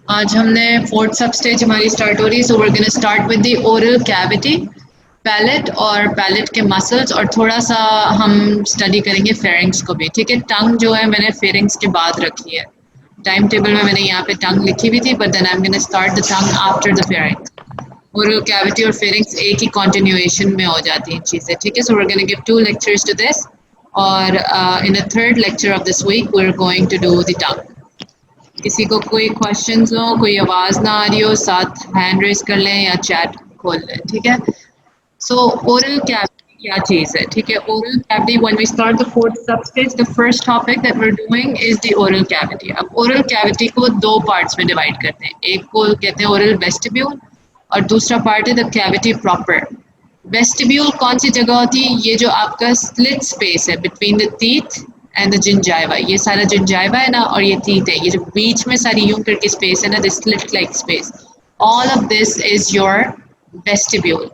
आज हमने fourth sub stage हमारी स्टार्ट हो रही है। So we are gonna start with the oral cavity, palate और पैलेट के मसल्स, और थोड़ा सा हम स्टडी करेंगे फेरिंग्स को भी। ठीक है, टंग जो है मैंने फेरिंग्स के बाद रखी है। टाइम टेबल में मैंने यहाँ पे टंग लिखी हुई थी, but then I am gonna start the tongue after the pharynx. Oral cavity और फेरिंग्स एक ही कंटिन्यूएशन में हो जाती हैं चीज़ें। ठीक है, so we are gonna give 2 lectures to this, और in the third lecture of this week we are going to do the tongue. किसी को कोई क्वेश्चंस हो, कोई आवाज़ ना आ रही हो, साथ हैंड रेज कर लें या चैट खोल लें। ठीक है, सो ओरल कैविटी क्या चीज़ है? ठीक है, oral cavity, when we start the fourth sub stage, the first topic that we are doing is the oral cavity. अब ओरल कैविटी को दो पार्ट्स में डिवाइड करते हैं, एक को कहते हैं ओरल वेस्टिब्यूल और दूसरा पार्ट है द कैविटी प्रॉपर। वेस्टिब्यूल कौन सी जगह होती है? ये जो आपका स्लिट स्पेस है between the teeth and the gingiva, ये सारा जिंजाइवा है ना, और ये टीथ है, ये जो बीच में सारी यूं करके स्पेस है ना, the slit like space, all of this is your vestibule.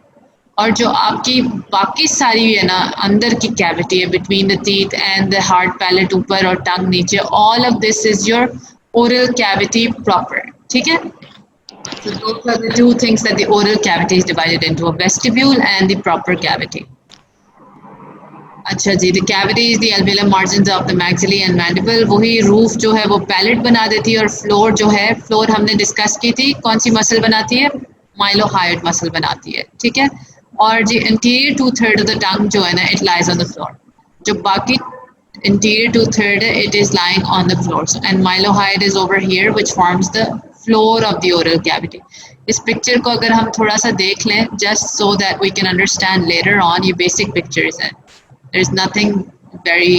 और जो आपकी बाकी सारी है ना अंदर की कैविटी है between the teeth and the hard palette ऊपर और टंग नीचे, all of this is your oral cavity proper. ठीक है, so those are the two things that the oral cavity is divided into, a vestibule and the proper cavity. अच्छा जी, the cavity is the alveolar margins of the maxilla and mandible। वही roof जो है वो palette बना देती है, और फ्लोर जो है, फ्लोर हमने डिस्कस की थी, कौन सी मसल बनाती है? माइलोहायोइड मसल बनाती है। ठीक है, और जी इंटीरियर 2/3 ऑफ द टंग जो है ना, it lies on the floor. जो बाकी इंटीरियर 2/3 है, it is lying on the floor, and mylohyoid is over here which forms the floor of the oral cavity. इस पिक्चर को अगर हम थोड़ा सा देख लें, just so that we can understand later on, ये बेसिक पिक्चर्स हैं, there is nothing very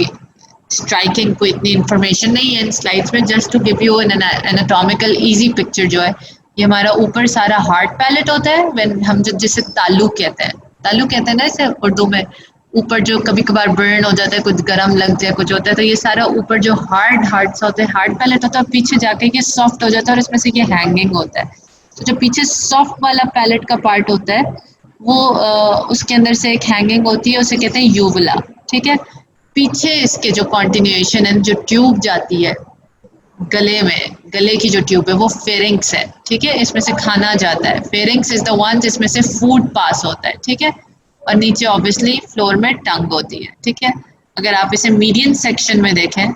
striking, कोई इतनी इंफॉर्मेशन नहीं है इन स्लाइड्स में, just to give you an anatomical easy picture. जो है ये हमारा ऊपर सारा हार्ड पैलेट होता है, व्हेन हम जो जिसे ताल्लुक कहते हैं, ताल्लुक कहते हैं ना इसे उर्दू में, ऊपर जो कभी कभार बर्न हो जाता है, कुछ गर्म लग जाए, कुछ होता है, तो ये सारा ऊपर जो हार्ड सा होता है, हार्ड पैलेट होता है, पीछे जाके ये सॉफ्ट हो जाता है और इसमें से ये हैंगिंग होता है। तो जो पीछे सॉफ्ट वाला पैलेट का पार्ट होता है वो उसके अंदर से एक हैंगिंग होती है, उसे कहते हैं यूवुला। ठीक है, पीछे इसके जो कॉन्टिन्यूएशन है, जो ट्यूब जाती है गले में, गले की जो ट्यूब है वो फेरिंग्स है। ठीक है, इसमें से खाना जाता है, फेरिंग्स इज द वन जिसमें से फूड पास होता है। ठीक है, और नीचे ऑब्वियसली फ्लोर में टंग होती है। ठीक है, अगर आप इसे मीडियन सेक्शन में देखें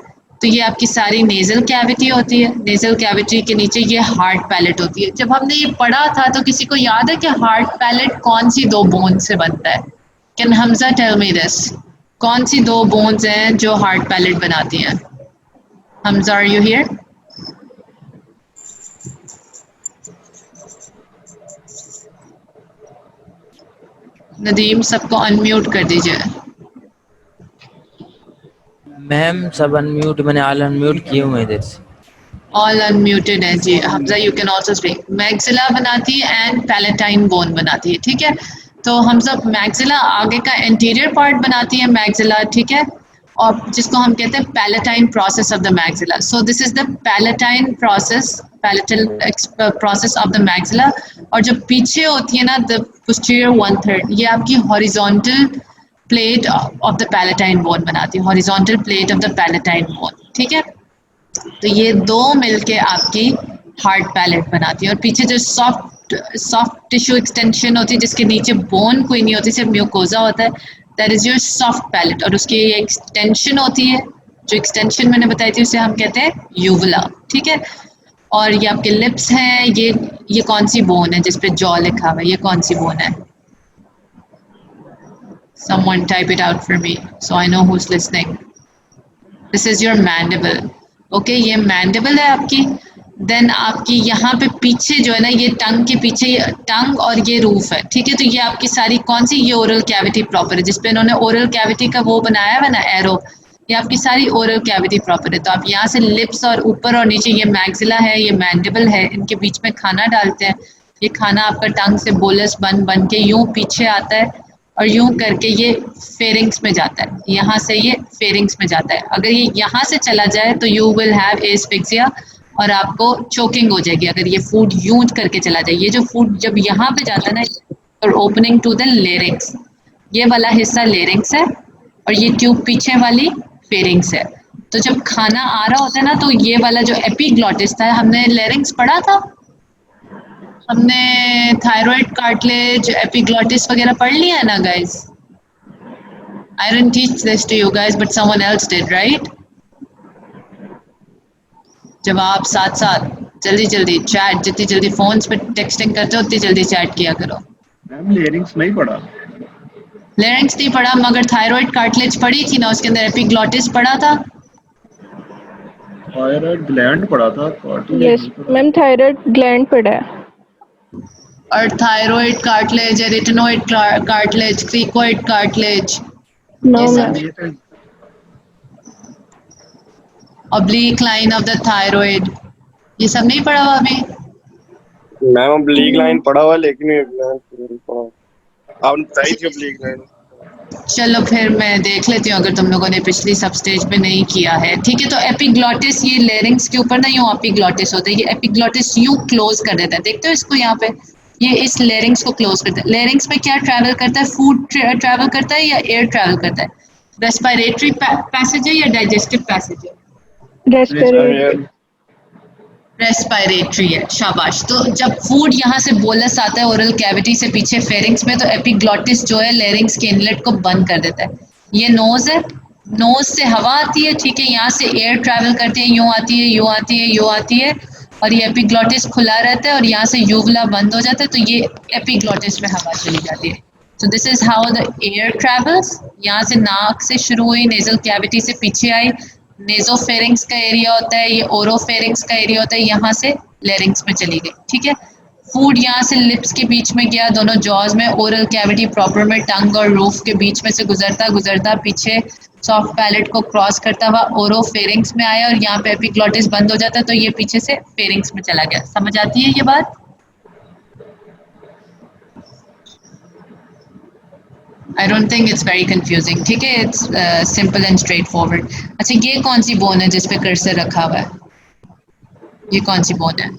तो ये आपकी सारी नेजल कैविटी होती है, नेजल कैविटी के नीचे ये हार्ड पैलेट होती है। जब हमने ये पढ़ा था तो किसी को याद है कि हार्ड पैलेट कौन सी दो बोन से बनता है? Can Hamza tell me this, कौन सी दो बोन्स हैं जो हार्ड पैलेट बनाती हैं? Hamza, are you here? Nadeem, सबको अनम्यूट कर दीजिए। मैम सब अनम्यूट, मैंने ऑल अनम्यूट किए हुए इधर से। ऑल अनम्यूटेड है जी। Hamza, you can also speak. Maxilla बनाती है एंड पैलेटाइन बोन बनाती है। ठीक है, तो हम सब मैक्सिला आगे का इंटीरियर पार्ट बनाती है मैक्सिला। ठीक है, और जिसको हम कहते हैं palatine process of the maxilla. So this is the palatine process, palatal process of the maxilla. और जो पीछे होती है ना, द पोस्टीरियर 1/3, ये आपकी horizontal plate of the palatine bone बनाती है, horizontal plate of the palatine bone. ठीक है, तो ये दो मिलके आपकी हार्ड पैलेट बनाती है, और पीछे जो सॉफ्ट टिश्यू एक्सटेंशन होती है जिसके नीचे बोन कोई नहीं होती, सिर्फ म्यूकोजा होता है, that is your soft palate. और उसकी ये एक्सटेंशन होती है, जो एक्सटेंशन मैंने बताई थी उसे हम कहते हैं यूवुला। ठीक है, और ये आपके लिप्स हैं, ये कौन सी बोन है जिसपे जॉ लिखा हुआ है, ये कौन सी बोन है? Someone type it out for me so I know who's listening. This is your mandible. Okay, ये मैंडिबल है आपकी। देन आपकी यहाँ पे पीछे जो है ना, ये टंग के पीछे टंग और ये रूफ है। ठीक है, तो ये आपकी सारी कौन सी, ये ओरल कैविटी प्रॉपर है, जिसपे इन्होंने ओरल कैविटी का वो बनाया है ना एरो, ये आपकी सारी ओरल कैविटी प्रॉपर है। तो आप यहाँ से लिप्स और ऊपर और नीचे, ये मैक्सिला है, ये मैंडिबल है, इनके बीच में खाना डालते हैं। ये खाना आपका टंग से बोलस बन के यूँ पीछे आता है और यूं करके ये फेरिंग्स में जाता है, यहाँ से ये फेरिंग्स में जाता है। अगर ये यहाँ से चला जाए तो यू विल हैव एस्फिक्सिया और आपको चोकिंग हो जाएगी, अगर ये फूड यूं करके चला जाए। ये जो फूड जब यहाँ पे जाता है ना, और ओपनिंग टू द लेरिंग्स, ये वाला हिस्सा लेरिंग्स है और ये ट्यूब पीछे वाली फेरिंग्स है। तो जब खाना आ रहा होता है ना, तो ये वाला जो एपिग्लॉटिस था, हमने लेरिंग्स पढ़ा था, हमने थायराइड कार्टिलेज एपिग्लॉटिस वगैरह पढ़ लिया है ना guys? I didn't teach this to you guys but someone else did, right? जब आप साथ साथ जल्दी जल्दी चैट, जितनी जल्दी फोन्स पे टेक्सटिंग करते हो उतनी जल्दी चैट किया करो। मैम लेरिंग्स नहीं पढ़ा। लेरिंग्स नहीं पढ़ा, मगर थायराइड कार्टिलेज पढ़ी थी ना, उसके अंदर एपिग्लॉटिस पढ़ा था। थायराइड ग्लैंड पढ़ा था, कार्टिलेज यस नहीं पढ़ा। मैम, थायराइड ग्लैंड पड़ा है। और thyroid cartilage, arytenoid cartilage, cricoid cartilage, no ये सब मैम। ये तो oblique line of the thyroid, ये सब नहीं पढ़ा हुआ अभी? मैम ओब्लीक लाइन पढ़ा हुआ लेकिन ये ग्लैंड नहीं पढ़ा। आपने बताई थी ओब्लीक लाइन। चलो फिर मैं देख लेती हूँ अगर तुम लोगों ने पिछली सब स्टेज में नहीं किया है। ठीक है, तो एपिग्लॉटिस, ये लेरिंग्स के ऊपर ना यूँ एपिग्लॉटिस होता है, ये एपिग्लॉटिस यूँ क्लोज कर देता है, देखते हो इसको यहाँ पे, ये इस लेरिंग्स को क्लोज करता है। लेरिंग्स में क्या ट्रैवल करता है? फूड ट्रैवल करता है या एयर ट्रैवल करता है? रेस्पिरेटरी पैसेज है या डाइजेस्टिव पैसेज है? रेस्पिरेटरी। रेस्पिरेटरी है, शाबाश। तो जब फूड यहाँ से बोलस आता है ओरल कैविटी से पीछे फेरिंग्स में, तो एपिग्लॉटिस जो है लेरिंग्स के इनलेट को बंद कर देता है। ये नोज है, नोज से हवा आती है, ठीक है, यहाँ से एयर ट्रैवल करती है, यूँ आती है, यूँ आती है, यूँ आती है, और ये एपिग्लॉटिस खुला रहता है, और यहाँ से यूवला बंद हो जाता है, तो ये एपिग्लॉटिस में हवा चली जाती है। तो this is how the air travels. यहाँ से नाक से शुरू हुई, नेजल कैविटी से पीछे आई, नेजोफेरिंग्स का एरिया होता है, ये ओरोफेरिंग्स का एरिया होता है, यहाँ से लेरिंग्स में चली गई। ठीक है, फूड यहाँ से लिप्स के बीच में गया, दोनों जॉज में, ओरल कैविटी प्रॉपर में टंग और रूफ के बीच में से गुजरता गुजरता पीछे सॉफ्ट पैलेट को क्रॉस करता हुआ ओरोफेरिंग्स में आया, और यहाँ पे एपिग्लॉटिस बंद हो जाता है, तो ये पीछे से फेरिंग्स में चला गया। समझ आती है ये बात? I don't think it's very confusing. ठीक है, it's simple and straightforward. अच्छा, ये कौन सी बोन है जिस पे कर्सर रखा हुआ है? ये कौन सी बोन है?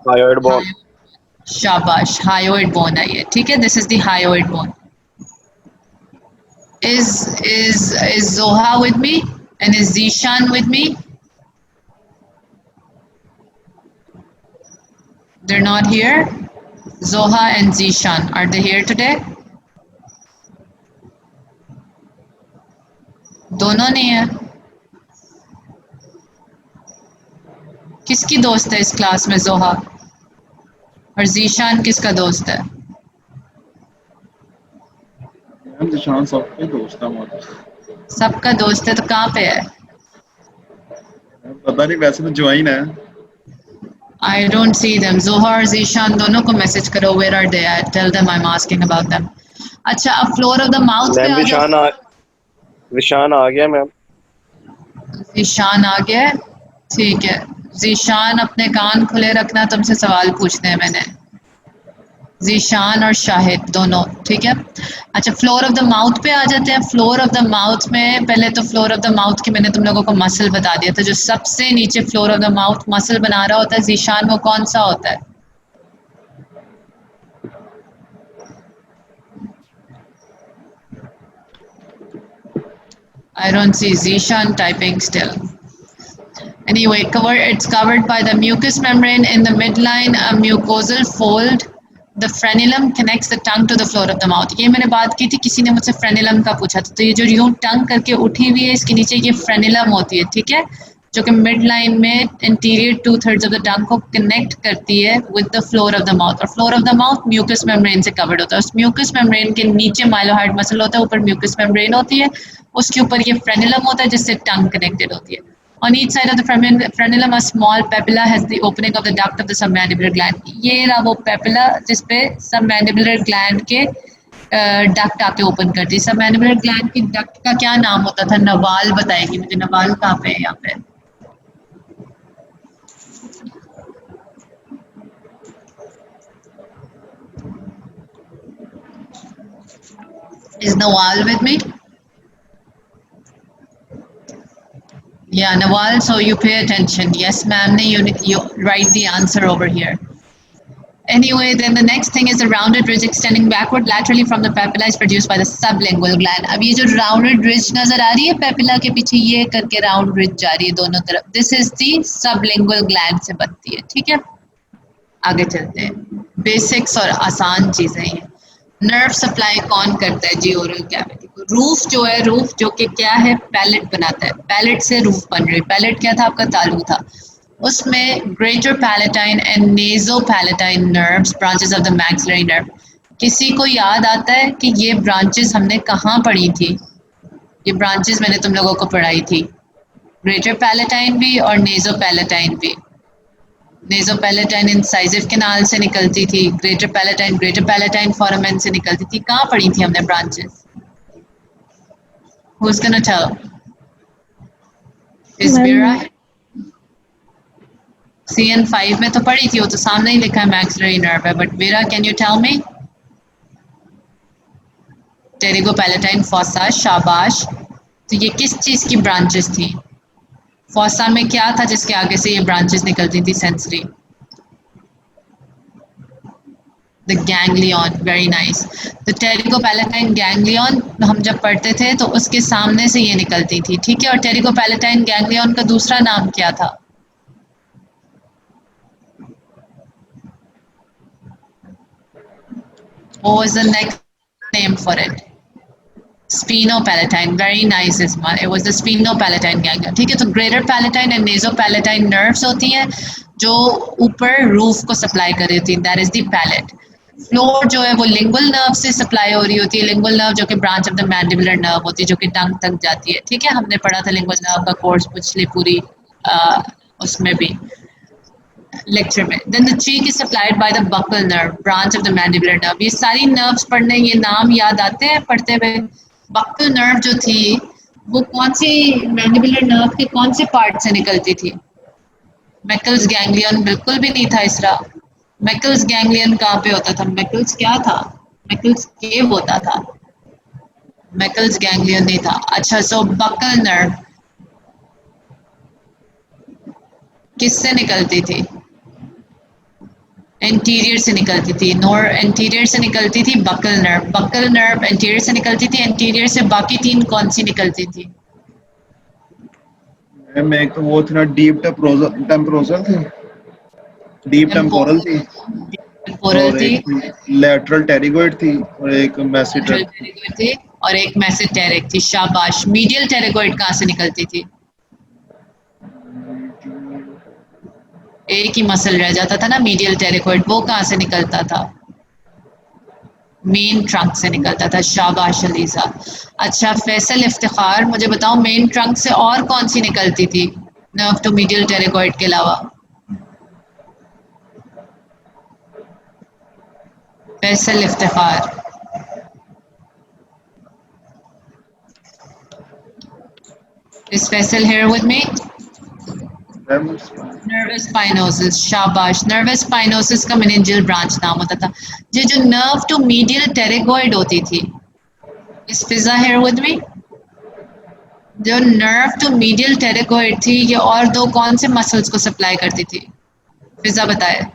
Hyoid bone. शाबाश, हायोइड बोन है ये। ठीक है, this is the hyoid bone. Is Zoha with me and is Zishan with me? They're not here. Zoha and Zishan, are they here today? दोनों नहीं है। किसकी दोस्त है इस क्लास में जोहा? और जीशान किसका दोस्त है? मैम निशान सबके दोस्त है हमारे। सबका दोस्त है, तो कहाँ पे है? पता नहीं, वैसे तो ज्वाइन है। I don't see them. जोहा और जीशान दोनों को मैसेज करो, where are they at? Tell them I'm asking about them. अच्छा, अब फ्लोर ऑफ द माउथ पे आ जाओ। विशान आ गया मैम। जीशान आ गया, ठीक है। जीशान अपने कान खुले रखना, तुमसे सवाल पूछने हैं मैंने। जीशान और शाहिद दोनों, ठीक है। अच्छा, फ्लोर ऑफ द माउथ पे आ जाते हैं। फ्लोर ऑफ द माउथ में पहले तो फ्लोर ऑफ द माउथ की मैंने तुम लोगों को मसल बता दिया था। जो सबसे नीचे floor of the mouth muscle बना रहा होता है जीशान, वो कौन सा होता है? I don't see Zishan typing still. Anyway, it's covered by the mucous membrane in the midline, a mucosal fold. The frenulum connects the tongue to the floor of the mouth. ये मैंने बात की थी, किसी ने मुझसे फ्रेनिलम का पूछा था। तो ये जो यूं टंग करके उठी हुई है, इसके नीचे ये फ्रेनिलम होती है, ठीक है, जो कि मिड लाइन में इंटीरियर 2/3 ऑफ द टंग को कनेक्ट करती है with the floor of the mouth. और floor of the mouth mucous membrane से कवर्ड होता है। उस म्यूकस मेम्ब्रेन के नीचे माइलोहाइड मसल होता है, ऊपर म्यूकस मेम्ब्रेन होती है, उसके ऊपर ये फ्रेनिलम होता है जिससे टंग कनेक्टेड होती है। On each side of the frenulum, a small papilla has the opening of the duct of the submandibular gland. ये रहा वो papilla जिसपे submandibular gland के डक्ट आके ओपन करती है। सबमैंडिबुलर ग्लैंड की डक्ट का क्या नाम होता था? नवाल बताएगी मुझे। नवाल कहाँ पे है? यहाँ पे। Is Nawal with me? Yeah, Nawal, so you pay attention. Yes, ma'am, you write the answer over here. Anyway, then the next thing is the rounded ridge extending backward laterally from the papilla is produced by the sublingual gland. अब ये जो rounded ridge नजर आ रही है papilla के पीछे, ये करके round ridge जा रही है दोनों तरफ. This is the sublingual gland से बनती है. ठीक है, आगे चलते हैं. बेसिक्स और आसान चीजें हैं. नर्व सप्लाई कौन करता है जी ओरल कैविटी को? रूफ जो है, रूफ जो कि क्या है, पैलेट बनाता है. पैलेट से रूफ बन रही है. पैलेट क्या था आपका? तालू था. उसमें greater palatine and नेजो palatine nerves, branches of the maxillary nerve. किसी को याद आता है कि ये ब्रांचेस हमने कहाँ पढ़ी थी? ये ब्रांचेस मैंने तुम लोगों को पढ़ाई थी. ग्रेटर पैलेटाइन भी और नेजो पैलेटाइन भी. नेजो पैलेटाइन इंसाइजिव कैनाल से निकलती थी, ग्रेटर पैलेटाइन फोरामेन से निकलती थी. कहाँ पढ़ी थी हमने branches? Who's gonna tell? Is Vera? CN5 में तो पढ़ी थी, वो तो सामने ही लिखा है मैक्सिलरी नर्व है. But Vera, can you tell me? Pterygopalatine fossa, शाबाश. तो ये किस चीज की ब्रांचेस थी? फॉसा में क्या था जिसके आगे से ये ब्रांचेस निकलती थी? Sensory. The ganglion, very nice. तो टेरिगोपैलेटाइन गैंग्लियन हम जब पढ़ते थे तो उसके सामने से ये निकलती थी. ठीक है, और टेरिगोपैलेटाइन गैंग्लियन का दूसरा नाम क्या था? What was the next name for it? Spinopalatine. Very nice, Isma. It was the spinopalatine ganglia. ठीक है, तो greater palatine and nasopalatine nerves होती हैं जो ऊपर रूफ को सप्लाई कर रही होती हैं. That is the palate. Floor जो है वो लिंगुअल नर्व से सप्लाई हो रही होती है. लिंगुअल नर्व जो कि branch of the mandibular nerve होती है, जो कि टंग तक जाती है. ठीक है, हमने पढ़ा था लिंगुअल नर्व का कोर्स पिछली पूरी उसमें भी लेक्चर में. Then the cheek is supplied by the buccal nerve, branch of the mandibular nerve. ये सारी नर्व्स पढ़ने, ये नाम याद आते हैं पढ़ते हुए. बकल नर्व जो थी वो कौन सी मैंडिबुलर नर्व के कौन से पार्ट से निकलती थी? मैकल्स गैंग्लियन बिल्कुल भी नहीं था इसरा. मैकल्स गैंग्लियन कहाँ पे होता था? मैकल्स क्या था? मैकल्स केव होता था. मैकल्स गैंग्लियन नहीं था. अच्छा, सो बकल नर्व किससे निकलती थी? एंटीरियर से निकलती थी. नोर एंटीरियर से निकलती थी buccal nerve. Buccal nerve anterior से निकलती थी. एंटीरियर से बाकी तीन कौन सी निकलती थी? मैम एक तो वो थी ना, डीप टेम्पोरल थी, डीप टेम्पोरल थी, टेम्पोरल थी, लैटरल टेरिगोइड थी और एक मैसेटर थी और एक मेसेटेरिक थी. शाबाश. मीडियल टेरिगोइड कहाँ से निकलती थी? एक ही मसल रह जाता था ना मीडियल टेरिगोइड, वो कहाँ से निकलता था? मेन ट्रंक से निकलता था. शाबाश अलीजा. अच्छा फैसल इफ्तिखार, मुझे बताओ मेन ट्रंक से और कौन सी निकलती थी नर्व टू मीडियल टेरिगोइड के अलावा? Faisal Iftikhar. Is Faisal here with me? Nervus spinosus. शाबाश. नर्वस स्पाइनोसिस का मेनिंजियल ब्रांच नाम होता था. ये जो नर्व टू मीडियल टेरिगोइड होती थी, इस फिजा हियर विद मी, जो नर्व टू मीडियल टेरिगोइड थी, ये और दो कौन से मसल्स को सप्लाई करती थी? फिजा बताए.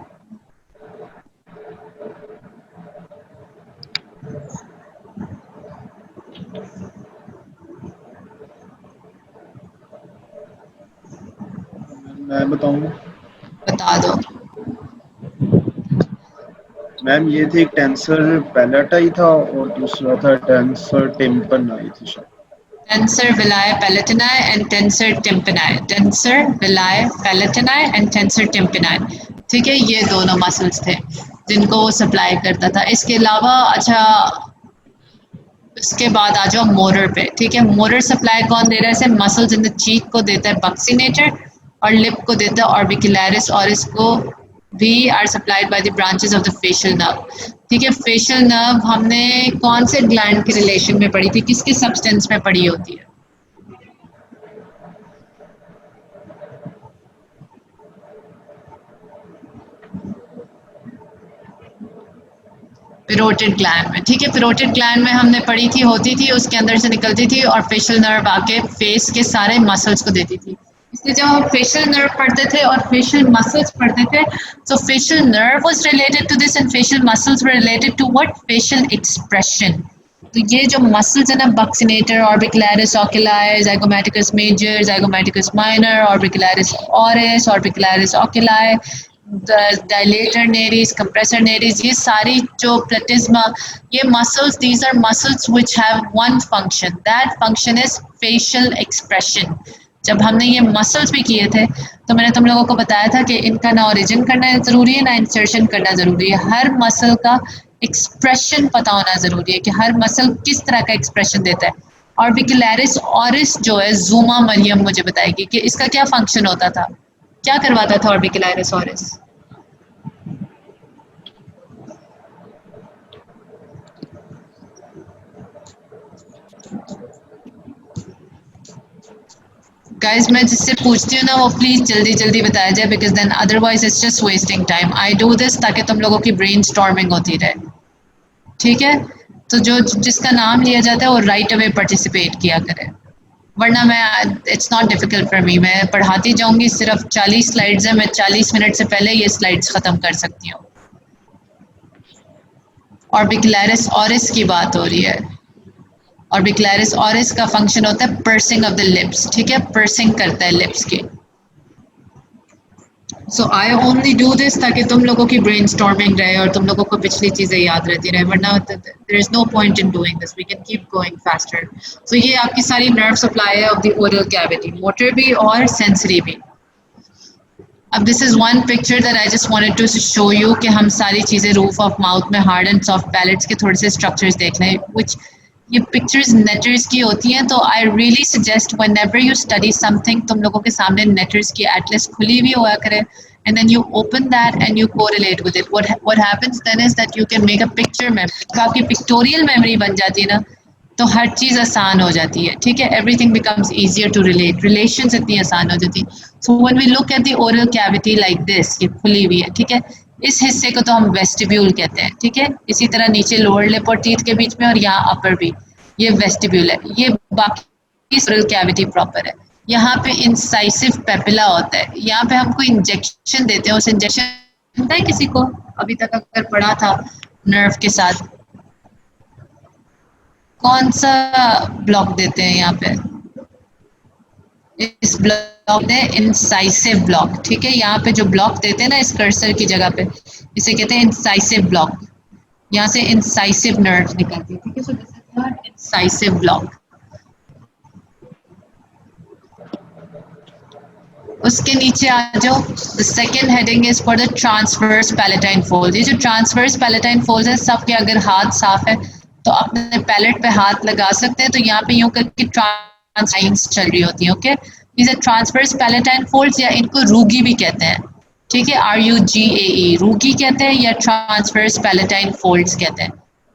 मैं बताऊंगा. बता दो. मैम ये थी, एक टेंसर पैलेटाई था और दूसरा था टेंसर टिम्पनाई थी शायद. Tensor veli palatini and tensor tympani. Tensor veli palatini and tensor tympani. ठीक है, ये दोनों मसल्स थे जिनको वो सप्लाई करता था. इसके अलावा अच्छा उसके बाद आ जाओ मोटर पे. ठीक है, मोटर सप्लाई कौन दे रहा है? इसे मसल्स इन द चीक को देता है बक्सीनेटर और लिप को देता है ऑर्बिकुलरिस, और इसको भी are supplied by the branches of the facial nerve. ठीक है, फेशियल नर्व हमने कौन से ग्लैंड के रिलेशन में पढ़ी थी? किसके सब्सटेंस में पढ़ी होती है? पिरोटिड ग्लैंड में. ठीक है, पिरोटिड ग्लैंड में हमने पढ़ी थी, होती थी, उसके अंदर से निकलती थी और फेशियल नर्व आके फेस के सारे मसल्स को देती थी. इसलिए जब हम फेशियल नर्व पढ़ते थे और फेशियल मसल्स पढ़ते थे, so facial nerve was related to this and facial muscles were related to what? Facial expression. तो ये जो मसल्स है ना, buccinator, orbicularis oculi, zygomaticus major, zygomaticus minor, orbicularis oris, orbicularis oculi, dilator naris, compressor naris, ये सारी जो platysma, ये muscles, these are muscles which have one function, that function is facial expression. जब हमने ये मसल्स भी किए थे तो मैंने तुम लोगों को बताया था कि इनका ना ओरिजिन करना ज़रूरी है ना इंसर्शन करना ज़रूरी है। हर मसल का एक्सप्रेशन पता होना ज़रूरी है कि हर मसल किस तरह का एक्सप्रेशन देता है। ऑर्बिकुलरिस ऑरिस जो है, जूमा मरियम मुझे बताएगी कि इसका क्या फंक्शन होता था, क्या करवाता था ऑर्बिकुलरिस ऑरिस। गाइस मैं जिससे पूछती हूँ ना वो प्लीज़ जल्दी जल्दी बताया जाए, because then otherwise it's just wasting time. I do this ताकि तुम लोगों की ब्रेन स्टॉर्मिंग होती रहे, ठीक है। तो जो जिसका नाम लिया जाता है वो राइट अवे पार्टिसिपेट किया करे, वरना मैं it's not difficult for me, मैं पढ़ाती जाऊंगी। सिर्फ 40 स्लाइड्स हैं, मैं 40 मिनट से पहले ये स्लाइड्स ख़त्म कर सकती हूँ। ऑर्बिकुलरिस ऑरिस की बात हो रही है। ऑर्बिकुलरिस ऑरिस का फंक्शन होता है पर्सिंग ऑफ द लिप्स, ठीक है, पर्सिंग करता है लिप्स की। सो आई ओनली डू दिस ताकि तुम लोगों की ब्रेन स्टॉर्मिंग रहे और तुम लोगों को पिछली चीज़ें याद रहती रहे, वरना there is no point in doing this, we can keep going faster. So ये आपकी सारी नर्व सप्लाई है of the oral cavity, motor भी और सेंसरी भी। अब this is one picture that I just wanted to show you कि हम सारी चीज़ें रूफ ऑफ माउथ में हार्ड एंड सॉफ्ट पैलेट्स के थोड़े से स्ट्रक्चर्स देख लें, विच ये पिक्चर्स नेटर्स की होती हैं। तो I really suggest whenever you study something, तुम लोगों के सामने नेटर्स की एटलस खुली हुई हुआ करे, and then you open that and you correlate with it. What happens then is that you can make a picture memory. जब आपकी पिक्टोरियल मेमोरी बन जाती है ना तो हर चीज़ आसान हो जाती है, ठीक है। Everything becomes easier to relate, relations इतनी आसान हो जाती है। So when we look at the oral cavity like this, ये खुली हुई है, ठीक है, इस हिस्से को तो हम वेस्टिब्यूल कहते हैं, ठीक है। इसी तरह नीचे लोअर लिप और टीथ के बीच में और यहाँ अपर भी, ये वेस्टिब्यूल है। ये बाकी ओरल कैविटी प्रॉपर है। यहाँ पे इंसाइसिव पेपिला होता है, यहाँ पे हमको इंजेक्शन देते हैं। उस इंजेक्शन पता है किसी को अभी तक अगर पढ़ा था नर्व के साथ, कौन सा ब्लॉक देते हैं यहाँ पे? इस ब्लॉक ने इंसाइसिव ब्लॉक, ठीक है। यहाँ पे जो ब्लॉक देते हैं ना इस कर्सर की जगह पे, इसे कहते हैं इंसाइसिव ब्लॉक। यहाँ से इंसाइसिव नर्व निकलती है, ठीक है। सो this is your incisive block. उसके नीचे आ जाओ, the second heading is for the transverse palatine fold. ये जो ट्रांसवर्स पैलेटाइन फोल्ड है, सबके अगर हाथ साफ है तो अपने पैलेट पे हाथ लगा सकते हैं। तो यहाँ पे यूं करके ट्रांस लाइन्स चल रही होती हैं, okay. these are transverse palatine folds, या इनको रूगी भी कहते हैं, ठीक है, RUGAE, रूगी कहते हैं या ट्रांसवर्स पैलेटाइन फोल्ड्स कहते हैं।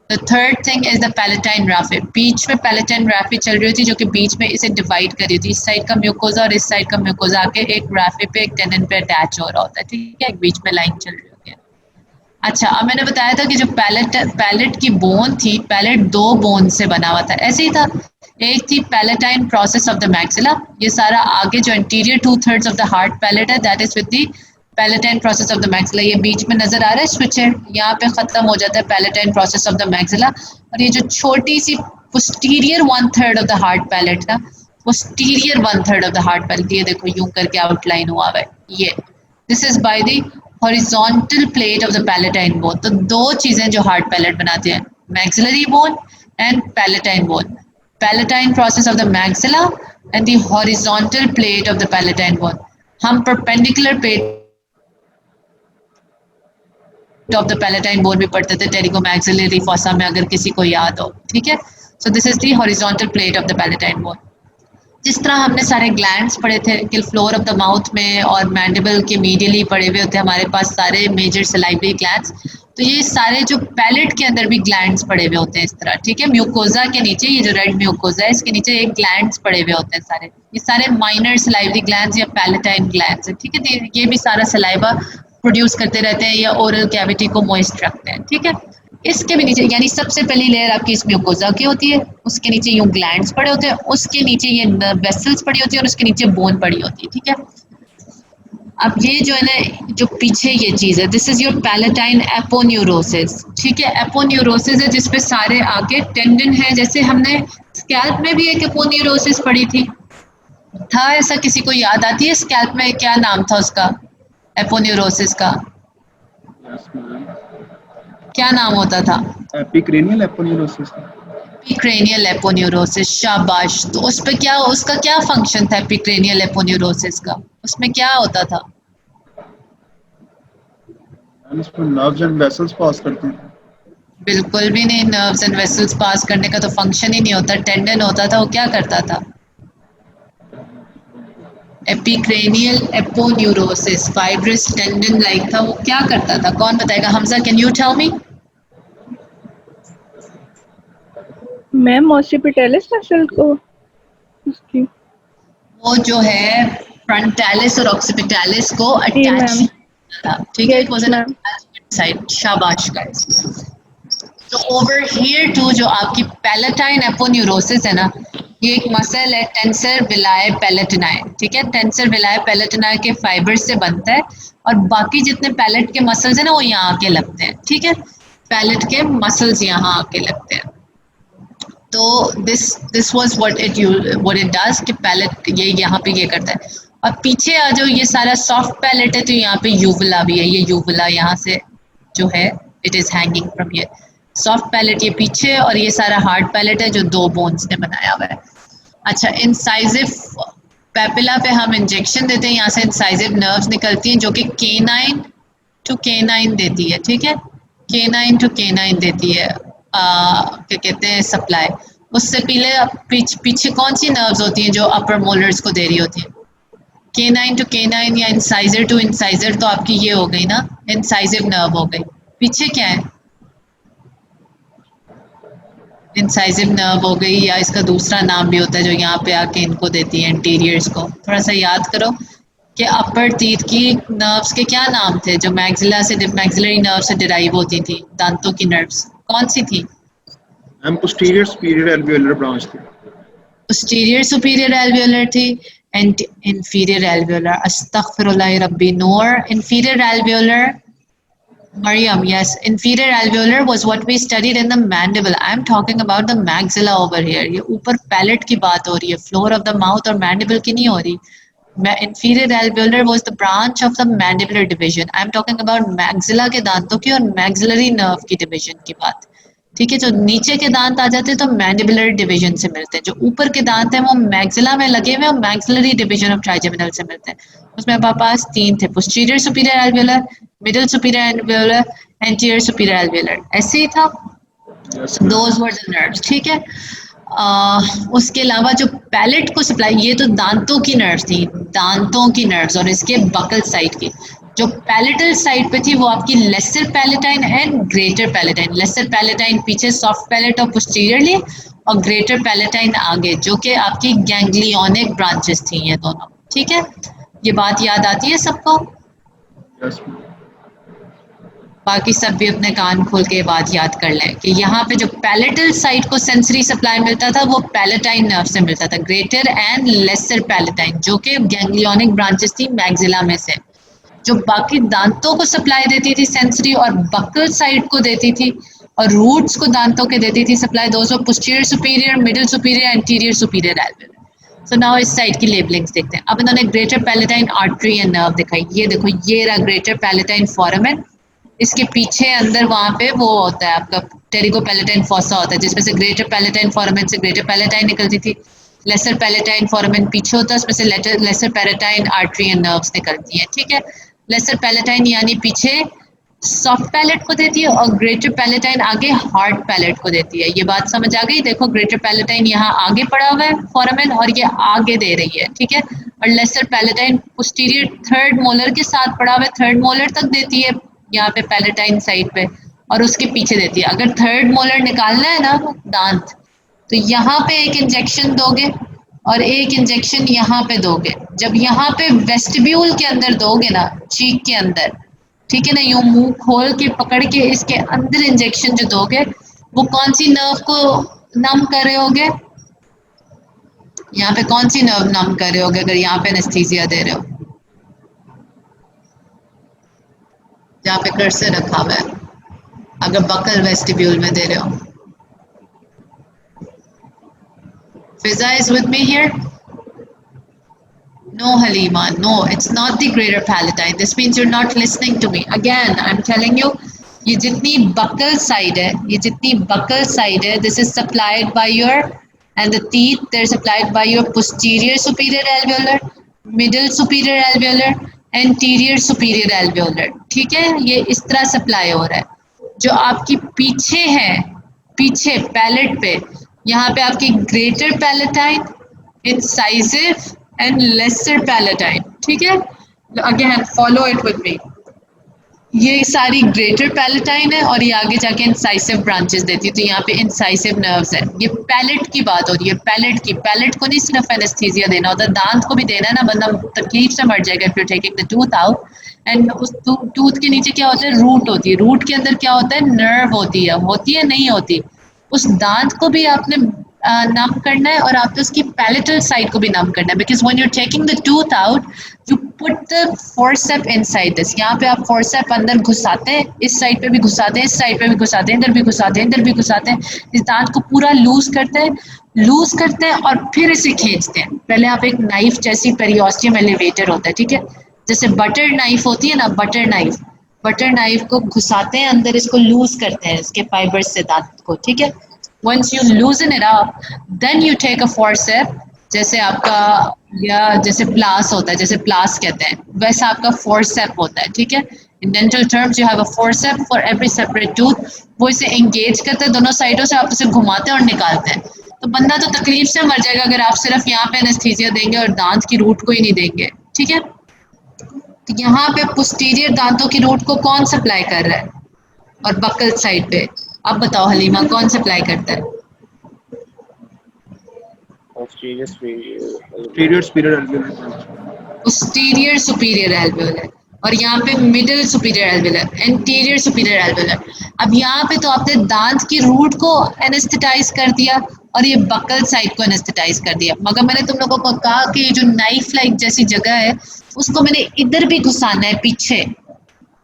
The third thing is the palatine raphe, बीच में palatine raphe चल रही होती है जो कि बीच में इसे डिवाइड कर रही होती है। इस साइड का म्यूकोजा और इस साइड का म्यूकोजा आके एक raphe पे एक टेंडन पे अटैच हो रहा होता है, ठीक है, एक बीच में लाइन चल रही होती है। अच्छा, अब मैंने बताया था कि जो पैलेट की बोन थी, पैलेट दो बोन से बना हुआ था, ऐसे ही था। एक थी palatine process of the maxilla, ये सारा आगे जो anterior 2/3 of the hard palate है, that is with the palatine process of the maxilla. ये बीच में नजर आ रहा है स्विच है, यहाँ पे खत्म हो जाता है palatine process of the maxilla. और ये जो छोटी सी posterior 1/3 of the hard palate था, posterior 1/3 of the hard palate, ये देखो यूं करके आउटलाइन हुआ है, ये this is by the horizontal plate of the palatine bone. तो दो चीजें जो हार्ड पैलेट बनाते हैं, maxillary bone and palatine bone. Palatine process of the maxilla and the horizontal plate of the palatine bone. हम perpendicular plate of the palatine bone भी पढ़ते थे टेरिगोमैक्सिलरी फॉसा में, अगर किसी को याद हो, ठीक है। सो this is the horizontal plate of the palatine bone. जिस तरह हमने सारे ग्लैंड्स पढ़े थे कि फ्लोर ऑफ द माउथ में और मैंडिबल के मीडियली पड़े हुए होते हैं हमारे पास सारे मेजर सलाइवरी ग्लैंड्स, तो ये सारे जो पैलेट के अंदर भी ग्लैंड्स पड़े हुए होते हैं इस तरह, ठीक है। म्यूकोजा के नीचे, ये जो रेड म्यूकोजा है, इसके नीचे एक ग्लैंड्स पड़े हुए होते हैं सारे, ये सारे माइनर सलाइवरी ग्लैंड्स या पैलेटाइन ग्लैंड्स है, ठीक है। ये भी सारा सलाइवा प्रोड्यूस करते रहते हैं या ओरल कैविटी को मॉइस्ट रखते हैं, ठीक है। इसके भी नीचे, यानी सबसे पहली लेयर आपकी इस म्यूकोजा की होती है, उसके नीचे यूं ग्लैंड्स पड़े होते हैं, उसके नीचे ये वेसल्स पड़ी होती है और उसके नीचे बोन पड़ी होती है, ठीक है। अब ये जो है ना, जो पीछे ये चीज़ है, this is your palatine aponeurosis, ठीक है। एपोन्यूरोसिस है जिसपे सारे आगे टेंडन है, जैसे हमने स्कैल्प में भी एक एपोन्यूरोसिस पड़ी थी, था ऐसा, किसी को याद आती है? स्कैल्प में क्या नाम था उसका, एपोन्यूरोसिस का यस मैम, क्या नाम होता था? Epicranial aponeurosis. एपिक्रेनियल एपोन्यूरोसिस, शाबाश। तो उस पे क्या, उसका क्या फंक्शन था एपिक्रेनियल एपोन्यूरोसिस का, उसमें क्या होता था? मैम इसमें नर्व्स एंड वेसल्स पास करते हैं। बिल्कुल भी नहीं, नर्व्स एंड वेसल्स पास करने का तो फंक्शन ही नहीं होता। टेंडन होता था, वो क्या करता था? Epicranial aponeurosis fibrous tendon like था, वो क्या करता था? कौन बताएगा? Hamza, can you tell me? Ma'am occipitalis muscle को उसकी, वो जो है फ्रंटालिस और ऑक्सीपिटालिस को जी अटैच मैम, था, ठीक है। Yes, it was an ma'am. Attachment site, शाबाश गाइस। तो ओवर हियर टू जो आपकी पैलेटाइन एपोन्यूरोसिस है ना, ये एक मसल है टेंसर विलाय पैलेटिनाई, ठीक है। टेंसर विलाय पैलेटिनाई के फाइबर से बनता है और बाकी जितने पैलेट के मसल्स हैं ना, वो यहाँ आके लगते हैं, ठीक है। पैलेट के मसल्स यहाँ आके लगते हैं। तो this was what it does कि पैलेट ये यहाँ पे ये करता है। और पीछे आ जाओ, ये सारा सॉफ्ट पैलेट है, तो यहाँ पे यूवुला भी है। ये यूवुला यहाँ से जो है, इट इज हैंगिंग फ्रॉम ये सॉफ्ट पैलेट, ये पीछे, और ये सारा हार्ड पैलेट है जो दो बोन्स ने बनाया हुआ है। अच्छा, इंसाइजिव पेपिला पे हम इंजेक्शन देते हैं, यहाँ से इंसाइजिव नर्व्स निकलती हैं जो कि K9 to K9 देती है, ठीक है। K9 to K9 देती है, क्या कहते हैं, सप्लाई। उससे पहले पीछे कौन सी नर्व्स होती हैं जो अपर मोलर्स को दे रही होती हैं? K9 to K9 या इंसाइजर टू इंसाइजर, तो आपकी ये हो गई ना, इंसाइजिव नर्व हो गई। पीछे क्या है? इंसाइजिव नर्व हो गई, या इसका दूसरा नाम भी होता है जो यहाँ पे आके इनको देती है, इंटीरियर्स को। थोड़ा सा याद करो कि अपर टीथ की नर्व्स के क्या नाम थे जो मैक्सिलरी नर्व से डिराइव होती थी, दांतों की नर्व्स कौन सी थी? Ma'am posterior superior alveolar branch थी। पोस्टीरियर सुपीरियर एल्वियोलर थी एंड इंफीरियर एल्वियोलर, अस्तगफिरुल्लाह रब्बी नूर। Inferior alveolar, Mariam, yes, inferior alveolar was what we studied in the mandible. I am talking about the maxilla over here. ये ऊपर palate की बात हो रही है, floor of the mouth और mandible की नहीं हो रही। Inferior alveolar was the branch of the mandibular division. I am talking about maxilla के दांतों की और maxillary nerve की division की बात, ठीक है। जो नीचे के दांत आ जाते हैं तो मैंडिबुलर डिवीजन से मिलते हैं, जो ऊपर के दांत हैं वो मैक्सिला में लगे हुए और मैक्सिलरी डिवीजन ऑफ ट्राइजेमिनल से मिलते हैं। उसमें हमारे पास तीन थे, posterior superior alveolar, middle superior alveolar, anterior superior alveolar, ऐसे ही था। दोज वर द नर्व्स, ठीक है। उसके अलावा जो पैलेट को सप्लाई, ये तो दांतों की नर्व्स थी, दांतों की नर्व्स, और इसके बकल साइड की जो पैलेटल साइड पे थी वो आपकी lesser palatine and greater palatine. Lesser palatine पीछे सॉफ्ट पैलेट और पोस्टीरियरली, और ग्रेटर पैलेटाइन आगे, जो कि आपकी गैंग्लियोनिक ब्रांचेस थी ये दोनों, ठीक है। ये बात याद आती है सबको? यस। बाकी सब भी अपने कान खोल के बात याद कर लें कि यहाँ पे जो पैलेटल साइड को सेंसरी सप्लाई मिलता था वो पैलेटाइन नर्व से मिलता था, ग्रेटर एंड लेसर पैलेटाइन, जो कि गैंग्लियोनिक ब्रांचेस थी मैक्सिला में से। जो बाकी दांतों को सप्लाई देती थी सेंसरी, और बकल साइड को देती थी, और रूट्स को दांतों के देती थी सप्लाई, दोस्तों posterior superior, middle superior, anterior superior alveolar. So now इस साइड की लेबलिंग्स देखते हैं। अब इन्होंने greater palatine artery and nerve दिखाई, ये देखो, ये रहा ग्रेटर पैलेटाइन फोरामेन। इसके पीछे अंदर वहाँ पे वो होता है आपका टेरिगोपैलेटाइन फॉसा होता है, जिसमें से ग्रेटर पैलेटाइन फोरामेन से ग्रेटर पैलेटाइन निकलती थी। लेसर पैलेटाइन फोरामेन पीछे होता है, उसमें से lesser palatine artery and nerves निकलती हैं, ठीक है। लेसर पैलेटाइन यानी पीछे सॉफ्ट पैलेट को देती है, और ग्रेटर पैलेटाइन आगे हार्ड पैलेट को देती है। ये बात समझ आ गई? देखो, ग्रेटर पैलेटाइन यहाँ आगे पड़ा हुआ है फोरामेन, और ये आगे दे रही है, ठीक है। और lesser palatine posterior third molar के साथ पड़ा हुआ है, थर्ड मोलर तक देती है यहाँ पे पैलेटाइन साइड पे, और उसके पीछे देती है। अगर थर्ड मोलर निकालना है ना दांत, तो यहाँ पे एक इंजेक्शन दोगे और एक इंजेक्शन यहाँ पे दोगे। जब यहाँ पे वेस्टिब्यूल के अंदर दोगे ना, चीक के अंदर, ठीक है ना, यूं मुंह खोल के पकड़ के इसके अंदर इंजेक्शन जो दोगे वो कौन सी नर्व को नम कर रहे होगे? यहाँ पे कौन सी नर्व नम कर रहे होगे अगर यहाँ पे एनेस्थीसिया दे रहे हो? जहाँ पे कर्सर रखा हुआ है, अगर बकल वेस्टिब्यूल में दे रहे हो। Fiza is with me here? No, Halima, no, it's not the greater palatine. This means you're not listening to me. Again, I'm telling you, ये जितनी buccal side है, ये जितनी buccal side है, this is supplied by your, and the teeth, they're supplied by your posterior superior alveolar, middle superior alveolar, anterior superior alveolar. ठीक है, ये इस तरह सप्लाई हो रहा है। जो आपकी पीछे है, पीछे पैलेट पे, यहाँ पे आपकी greater palatine, incisive and lesser palatine, ठीक है। Again follow it with me, ये सारी ग्रेटर पैलेटाइन है और ये आगे जाके इंसाइसिव ब्रांचेस देती है, तो यहाँ पे इंसाइसिव नर्व्स है। ये पैलेट की बात हो रही है, पैलेट की। पैलेट को नहीं सिर्फ एनेस्थीसिया देना होता, दांत को भी देना है ना, बंदा तकलीफ से मर जाएगा if you taking the tooth out. And उस टूथ के नीचे क्या होता है? रूट होती है। रूट के अंदर क्या होता है? नर्व होती है नहीं होती। उस दांत को भी आपने नम करना है और आपने उसकी पैलेटल साइड को भी नम करना है, because when you are taking the tooth out you put the forceps inside this. यहाँ पे आप फोर्सेप अंदर घुसाते हैं, इस साइड पे भी घुसाते हैं, इस साइड पे भी घुसाते हैं, इधर भी घुसाते हैं, इधर भी घुसाते हैं। इस दांत को पूरा लूज करते हैं और फिर इसे खींचते हैं। पहले आप एक नाइफ जैसी पेरियोस्टियम एलिवेटर होता है, ठीक है, जैसे बटर नाइफ होती है ना, बटर नाइफ को घुसाते हैं अंदर, इसको लूज करते हैं इसके फाइबर्स से दांत को, ठीक है। Once you loosen it up, then you take a forceps, जैसे आपका या जैसे प्लास होता है, जैसे प्लास कहते हैं, वैसा आपका फोर्सेप होता है, ठीक है। In dental terms you have a forceps for every separate tooth. वो इसे एंगेज करते हैं दोनों साइडों से, आप इसे घुमाते हैं और निकालते हैं। तो बंदा तो तकलीफ से मर जाएगा अगर आप सिर्फ यहाँ पे एनेस्थीसिया देंगे और दांत की रूट को ही नहीं देंगे, ठीक है। तो यहाँ पे पोस्टीरियर दांतों की रूट को कौन सप्लाई कर रहा है? और बकल साइड पे अब बताओ हलीमा, कौन सप्लाई करता है? posterior पोस्टीरियर सुपीरियर एल्वेओलर, और यहाँ पे मिडिल सुपीरियर एल्वेओलर, एंटीरियर सुपीरियर एल्वेओलर। अब यहाँ पे तो आपने दांत की रूट को एनेस्थेटाइज कर दिया और ये बकल साइड को एनेस्थेटाइज कर दिया, मगर मैंने तुम लोगों को कहा कि ये जो नाइफ लाइक जैसी जगह है उसको मैंने इधर भी घुसाना है, पीछे।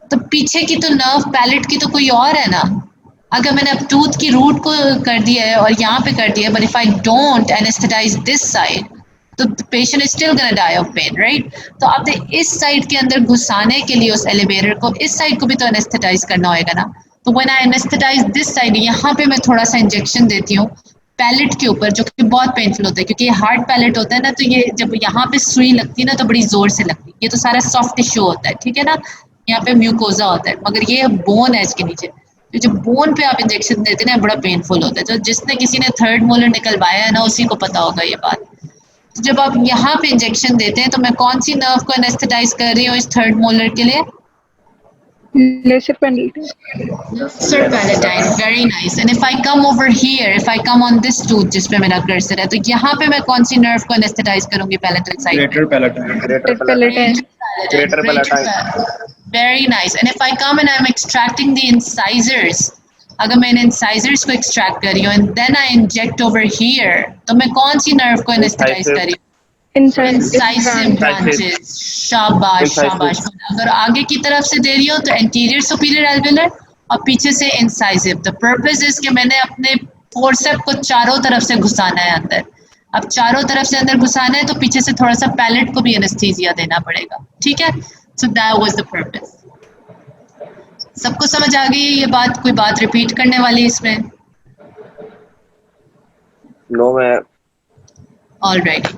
तो पीछे की तो नर्व पैलेट की तो कोई और है ना। अगर मैंने अब टूथ की रूट को कर दिया है और यहाँ पे कर दिया है, but if I don't anaesthetise this side तो patient is still gonna die of pain, right. तो आपने इस साइड के अंदर घुसाने के लिए उस एलिवेटर को, इस साइड को भी तो एनेस्थेटाइज करना होगा ना। तो when I anaesthetise this side, यहाँ पे मैं थोड़ा सा इंजेक्शन देती हूँ पैलेट के ऊपर, जो कि बहुत पेनफुल होता है क्योंकि ये हार्ड पैलेट होता है ना, तो ये जब यहाँ पे सुई लगती है ना तो बड़ी जोर से लगती है। ये तो सारा सॉफ्ट टिश्यू होता है, ठीक है ना, यहाँ पे म्यूकोजा होता है, मगर ये बोन है इसके नीचे। तो जब बोन पे आप इंजेक्शन देते हैं ना बड़ा पेनफुल होता है। तो जिसने किसी ने थर्ड मोलर निकलवाया है ना उसी को पता होगा ये बात। तो जब आप यहाँ पे इंजेक्शन देते हैं तो मैं कौन सी नर्व को एनेस्थेटाइज कर रही हूँ इस थर्ड मोलर के लिए? lesser palatine. Lesser palatine, very nice. And if I come over here, if I come on this tooth जिस पे मेरा कर्सर है, तो यहाँ पे मैं कौन सी नर्व को एनेस्थेटाइज करूंगी palatal side? greater palatine. greater palatine. Very nice. And if I come and I'm extracting the incisors, अगर मैं इन incisors को extract कर रही हूँ and then I inject over here, तो मैं कौन सी नर्व को एनेस्थेटाइज कर रही हूँ? Incisive branches. शाबाश शाबाश। अगर आगे की तरफ से दे रही हो तो anterior superior alveolar और पीछे से incisive। The purpose is कि मैंने अपने forceps को चारों तरफ से घुसाना है अंदर। अब चारों तरफ से अंदर घुसाना है तो पीछे से थोड़ा सा पैलेट को भी एनेस्थीसिया देना पड़ेगा, ठीक है। So that was the purpose. सबको समझ आ गई ये बात? कोई बात रिपीट करने वाली इसमें? No ma'am. All right.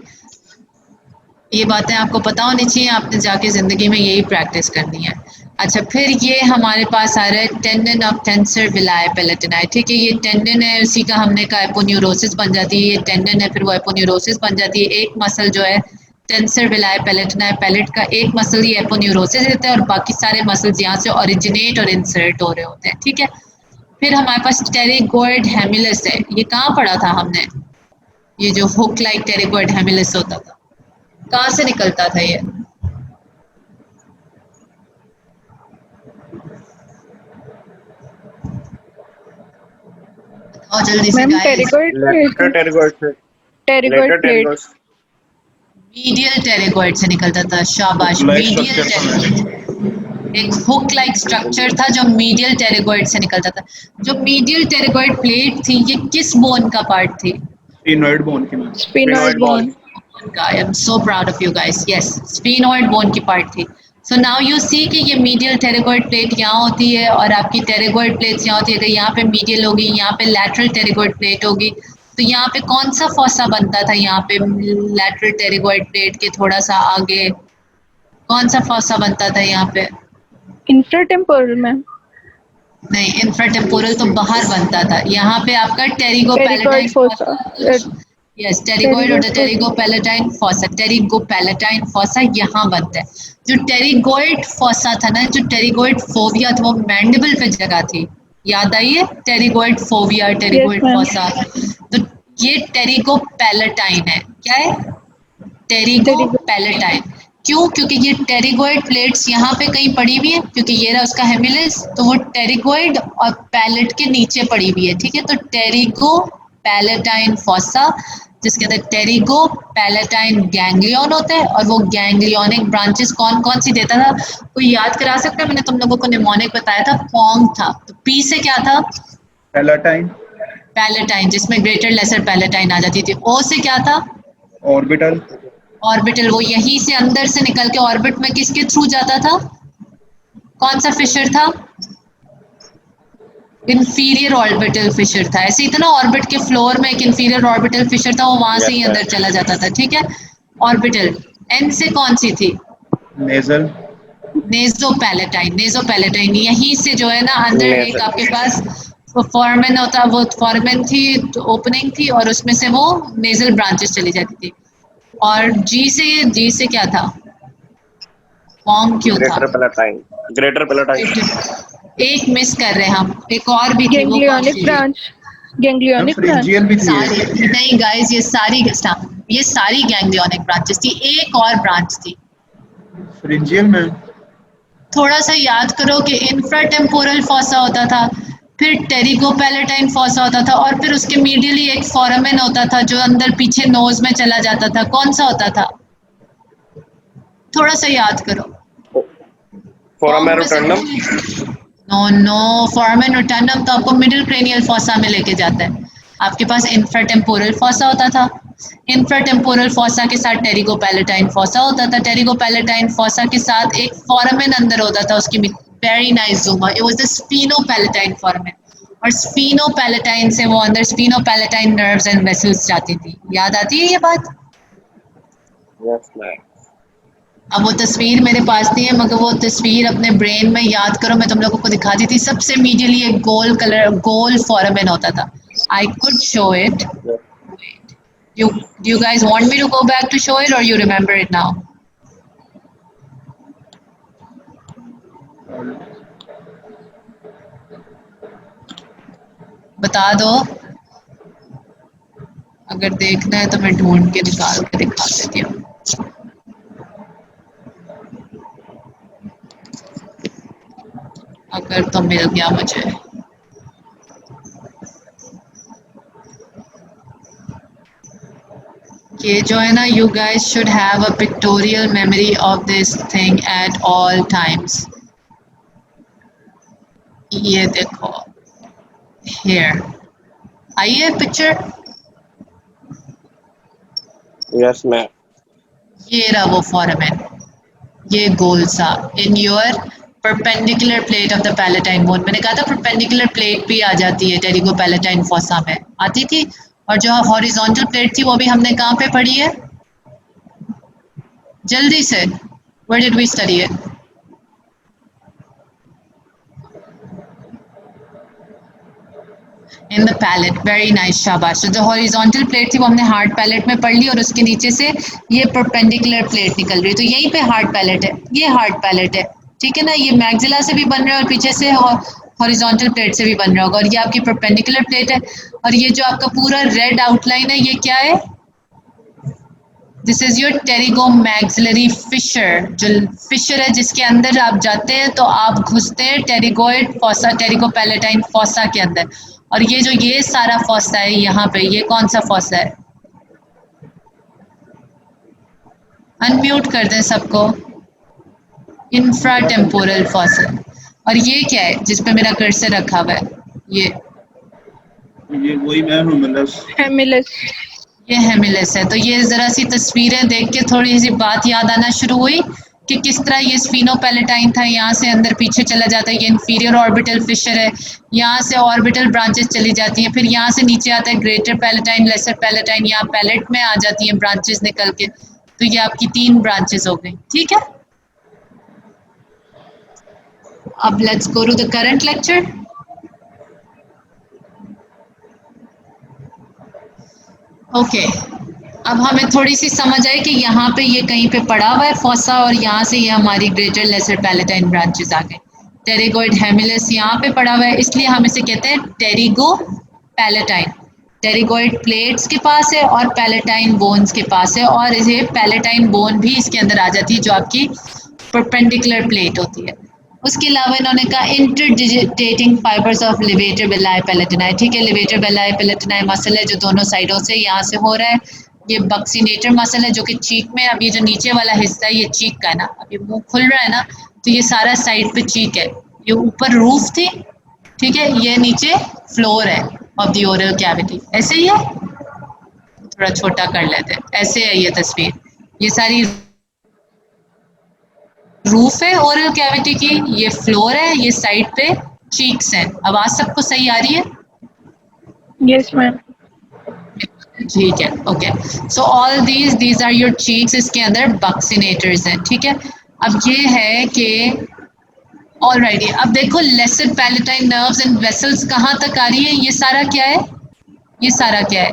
ये बातें आपको पता होनी चाहिए, आपने जाके ज़िंदगी में यही प्रैक्टिस करनी है। अच्छा, फिर ये हमारे पास आ रहा है टेंडन ऑफ टेंसर विलाय पेलेटिनाई, ठीक है। ये टेंडन है, उसी का हमने कहा एपोन्यूरोसिस बन जाती है। ये टेंडन है, फिर वो एपोन्यूरोसिस बन जाती है। एक मसल जो है टेंसर विलाय पेलेटिनाई, पैलेट का एक मसल ये एपोन्यूरोसिस देता है और बाकी सारे मसल्स यहाँ से ओरिजिनेट और इंसर्ट हो रहे होते हैं, ठीक है। फिर हमारे पास टेरिगोइड हेमिलस है। ये कहाँ पढ़ा था हमने? ये जो हुक लाइक टेरिगोइड हेमिलस होता था, कहाँ से निकलता था ये? और जल्दी से ma'am guys, pterygoid lateral plate, pterygoid से, pterygoid lateral plate, pterygoid. Medial pterygoid से निकलता था, शाबाश, Hook-like मीडियल structure था टेरिगोइड। एक हुक लाइक स्ट्रक्चर था जो मीडियल टेरिगोइड से निकलता था। जो मीडियल टेरिगोइड प्लेट थी, ये किस बोन का पार्ट थी? स्फीनॉइड बोन की ma'am. Sphenoid bone. I am so proud of you guys. Yes, sphenoid bone की पार्ट थी। So now you see कि ये medial pterygoid plate यहाँ होती है और आपकी pterygoid plates यहाँ होती है। अगर यहाँ पे medial होगी, यहाँ पे lateral pterygoid plate होगी, तो यहाँ पे कौन सा fossa बनता था? यहाँ पे lateral pterygoid plate के थोड़ा सा आगे कौन सा fossa बनता था यहाँ पे? इंफ्राटेम्पोरल मैम। नहीं, इंफ्राटेम्पोरल तो बाहर बनता था। यहाँ पे आपका टेरिगोइड टेरिगोपैलेटाइन फोसा। यस, टेरिगोइड और टेरिगोपैलेटाइन फॉसा, टेरिगोपैलेटाइन फॉसा यहाँ बनता है। जो टेरिगोइड फॉसा था ना, जो टेरिगोइड फोविया था, वो मैंडिबल पे जगह थी। याद आई है? Pterygoid fovea, pterygoid ma'am. Fossa. तो ये टेरिगोपैलेटाइन है। क्या है? टेरिगोपैलेटाइन। क्यों? क्योंकि ये टेरिगोइड प्लेट्स यहाँ पे कहीं पड़ी हुई है, क्योंकि ये रहा उसका हेमिलिस, तो वो टेरिगोइड और पैलेट के नीचे पड़ी हुई है। ठीक है, तो टेरिगोपैलेटाइन फॉसा, जिसके अंदर टेरिगोपैलेटाइन गैंग्लियन होता है, और वो गैंग्लियोनिक ब्रांचेस कौन कौन सी देता था? कोई याद करा सकता है? मैंने तुम लोगों को निमोनिक बताया था, पोंग था। तो पी से क्या था? पैलेटाइन। पैलेटाइन, जिसमें ग्रेटर लेसर पैलेटाइन आ जाती थी। ओ से क्या था? ऑर्बिटल। ऑर्बिटल, वो यहीं से अंदर से निकल के ऑर्बिट में किसके थ्रू जाता था? कौन सा फिशर था? इंफीरियर ऑर्बिटल फिशर था। ऐसे ही था ना, ऑर्बिट के फ्लोर में एक इंफीरियर ऑर्बिटल फिशर था, वो वहां से ही अंदर चला जाता था। ठीक है, ऑर्बिटल। एन से कौन सी थी? नेजल। नेजोपैलेटाइन, नेजोपैलेटाइन यहीं से जो है ना अंदर एक आपके पास फॉर्मेन होता, वो फॉर्मेन थी, ओपनिंग थी, और उसमें से वो नेजल ब्रांचेस चली जाती थी। और जी से क्या था? फॉर्म क्यों था? Greater palatine, greater palatine. एक मिस कर रहे हैं हम, एक और भी थी, वो कौन गैंग्लियोनिक सी? Branch, ganglionic branch. फ्रिंजियन भी थी सारी एक। नहीं गाइस, ये सारी गैंग्लियोनिक ब्रांचेस थी। एक और ब्रांच थी, फ्रिंजियन में। थोड़ा सा याद करो कि इंफ्राटेम्पोरल फॉसा होता था, फिर टेरिगोपैलेटाइन फॉसा होता था, और फिर उसके मीडियली एक फोरामेन होता था जो अंदर पीछे नोज में चला जाता था। कौन सा होता था? थोड़ा सा याद करो। फोरामेन रोटंडम। नो, फोरामेन रोटंडम तो आपको मिडिल क्रेनियल फॉसा में लेके जाता है। आपके पास इंफ्राटेम्पोरल फॉसा होता था, इंफ्राटेम्पोरल फॉसा के साथ टेरिगोपैलेटाइन फॉसा होता था, टेरिगोपैलेटाइन फॉसा के साथ एक फोरामेन अंदर होता था उसकी। Very nice zoom, it was the sphenopalatine foramen, और स्फीनोपैलेटाइन से वो अंदर स्फीनोपैलेटाइन नर्व्स एंड वेसल्स जाती थी। याद आती है ये बात? Yes ma'am. अब वो तस्वीर मेरे पास नहीं है, मगर वो तस्वीर अपने ब्रेन में याद करो, मैं तुम लोगों को दिखाती थी। सबसे मीडियली एक गोल फोरामेन होता था। I could show it. Do you guys want me to go back to show it, or you remember it now? बता दो, अगर देखना है तो मैं ढूंढ के निकाल के दिखा देती हूँ। अगर तो मिल गया मुझे। ये जो है ना, you guys should have a pictorial memory of this thing at all times. ये देखो, here, आई है पिक्चर? Yes ma'am. ये रहा वो फोरामेन, ये गोल सा in your perpendicular plate of the palatine bone. मैंने कहा था परपेंडिकुलर प्लेट भी आ जाती है टेरिगोपैलेटाइन फॉसा में, आती थी। और जो हॉरिजॉन्टल प्लेट थी वो भी हमने कहाँ पे पढ़ी है? जल्दी से, where did we study it? In the palate, very nice, शाबाश। तो जो हॉरिजॉन्टल प्लेट थी वो हमने हार्ड पैलेट में पढ़ ली, और उसके नीचे से ये परपेंडिकुलर प्लेट निकल रही है, तो यहीं पे हार्ड पैलेट है, ये हार्ड पैलेट है। ठीक है ना, ये मैक्सिला से भी बन रहा है और पीछे से हॉरिजॉन्टल प्लेट से भी बन रहा होगा, और ये आपकी परपेंडिकुलर प्लेट है। और ये जो आपका पूरा रेड आउटलाइन है, ये क्या है? दिस इज योर टेरिगोमैक्सिलरी फिशर, जो फिशर है जिसके अंदर आप जाते हैं तो आप घुसते हैं टेरिगोइड फॉसा, टेरिगोपैलेटाइन फॉसा के अंदर। और ये जो ये सारा फॉसा है यहाँ पे, ये कौन सा फॉसा है? अनम्यूट कर दें सबको। Infra temporal fossa. और ये क्या है जिस पे मेरा कर्सर रखा हुआ है? ये वही मैम हेमिलस। ये हेमिलस है। तो ये ज़रा सी तस्वीरें देख के थोड़ी सी बात याद आना शुरू हुई कि किस तरह ये स्फीनोपैलेटाइन था, यहाँ से अंदर पीछे चला जाता है, ये इंफीरियर ऑर्बिटल फिशर है, यहाँ से ऑर्बिटल ब्रांचेस चली जाती हैं, फिर यहाँ से नीचे आता है ग्रेटर पैलेटाइन, लेसर पैलेटाइन, यहाँ पैलेट में आ जाती हैं ब्रांचेस निकल के। तो ये आपकी 3 ब्रांचेस हो गई, ठीक है। अब let's go to the current lecture. Okay, अब हमें थोड़ी सी समझ आए कि यहाँ पे ये कहीं पे पड़ा हुआ है फॉसा, और यहाँ से ये हमारी ग्रेटर लेसर पैलेटाइन ब्रांचेस आ गए। टेरिगोइड हेमिलस यहाँ पे पड़ा हुआ है, इसलिए हम इसे कहते हैं टेरिगो पैलेटाइन। टेरिगोइड प्लेट्स के पास है और पैलेटाइन बोन्स के पास है, और इसे पैलेटाइन बोन भी इसके अंदर आ जाती है जो आपकी परपेंडिकुलर प्लेट होती है। उसके अलावा इन्होंने कहा इंटरडिजिटेटिंग फाइबर्स ऑफ लिवेटर बेलाई पैलेटिनाई, ठीक है। लिवेटर बेलाई पैलेटिनाई मसल है जो दोनों साइडों से यहाँ से हो रहा है। ये बक्सीनेटर मसल है जो कि चीक में, अब ये जो नीचे वाला हिस्सा है ये चीक का है ना, अब ये मुंह खुल रहा है ना, तो ये सारा साइड पे चीक है। ये ऊपर रूफ थी, ठीक है, ये नीचे फ्लोर है ऑफ द ओरल कैविटी। ऐसे ही है, थोड़ा छोटा कर लेते हैं, ऐसे है ये तस्वीर। ये सारी रूफ है ओरल कैविटी की, ये फ्लोर है, ये साइड पे चीक्स हैं। आवाज सबको सही आ रही है? Yes ma'am. ठीक है, okay. So all these are your cheeks, इसके अंदर बक्सिनेटर्स हैं, ठीक है। अब ये है कि ऑलराइट, अब देखो lesser palatine nerves and vessels कहाँ तक आ रही है? ये सारा क्या है? ये सारा क्या है?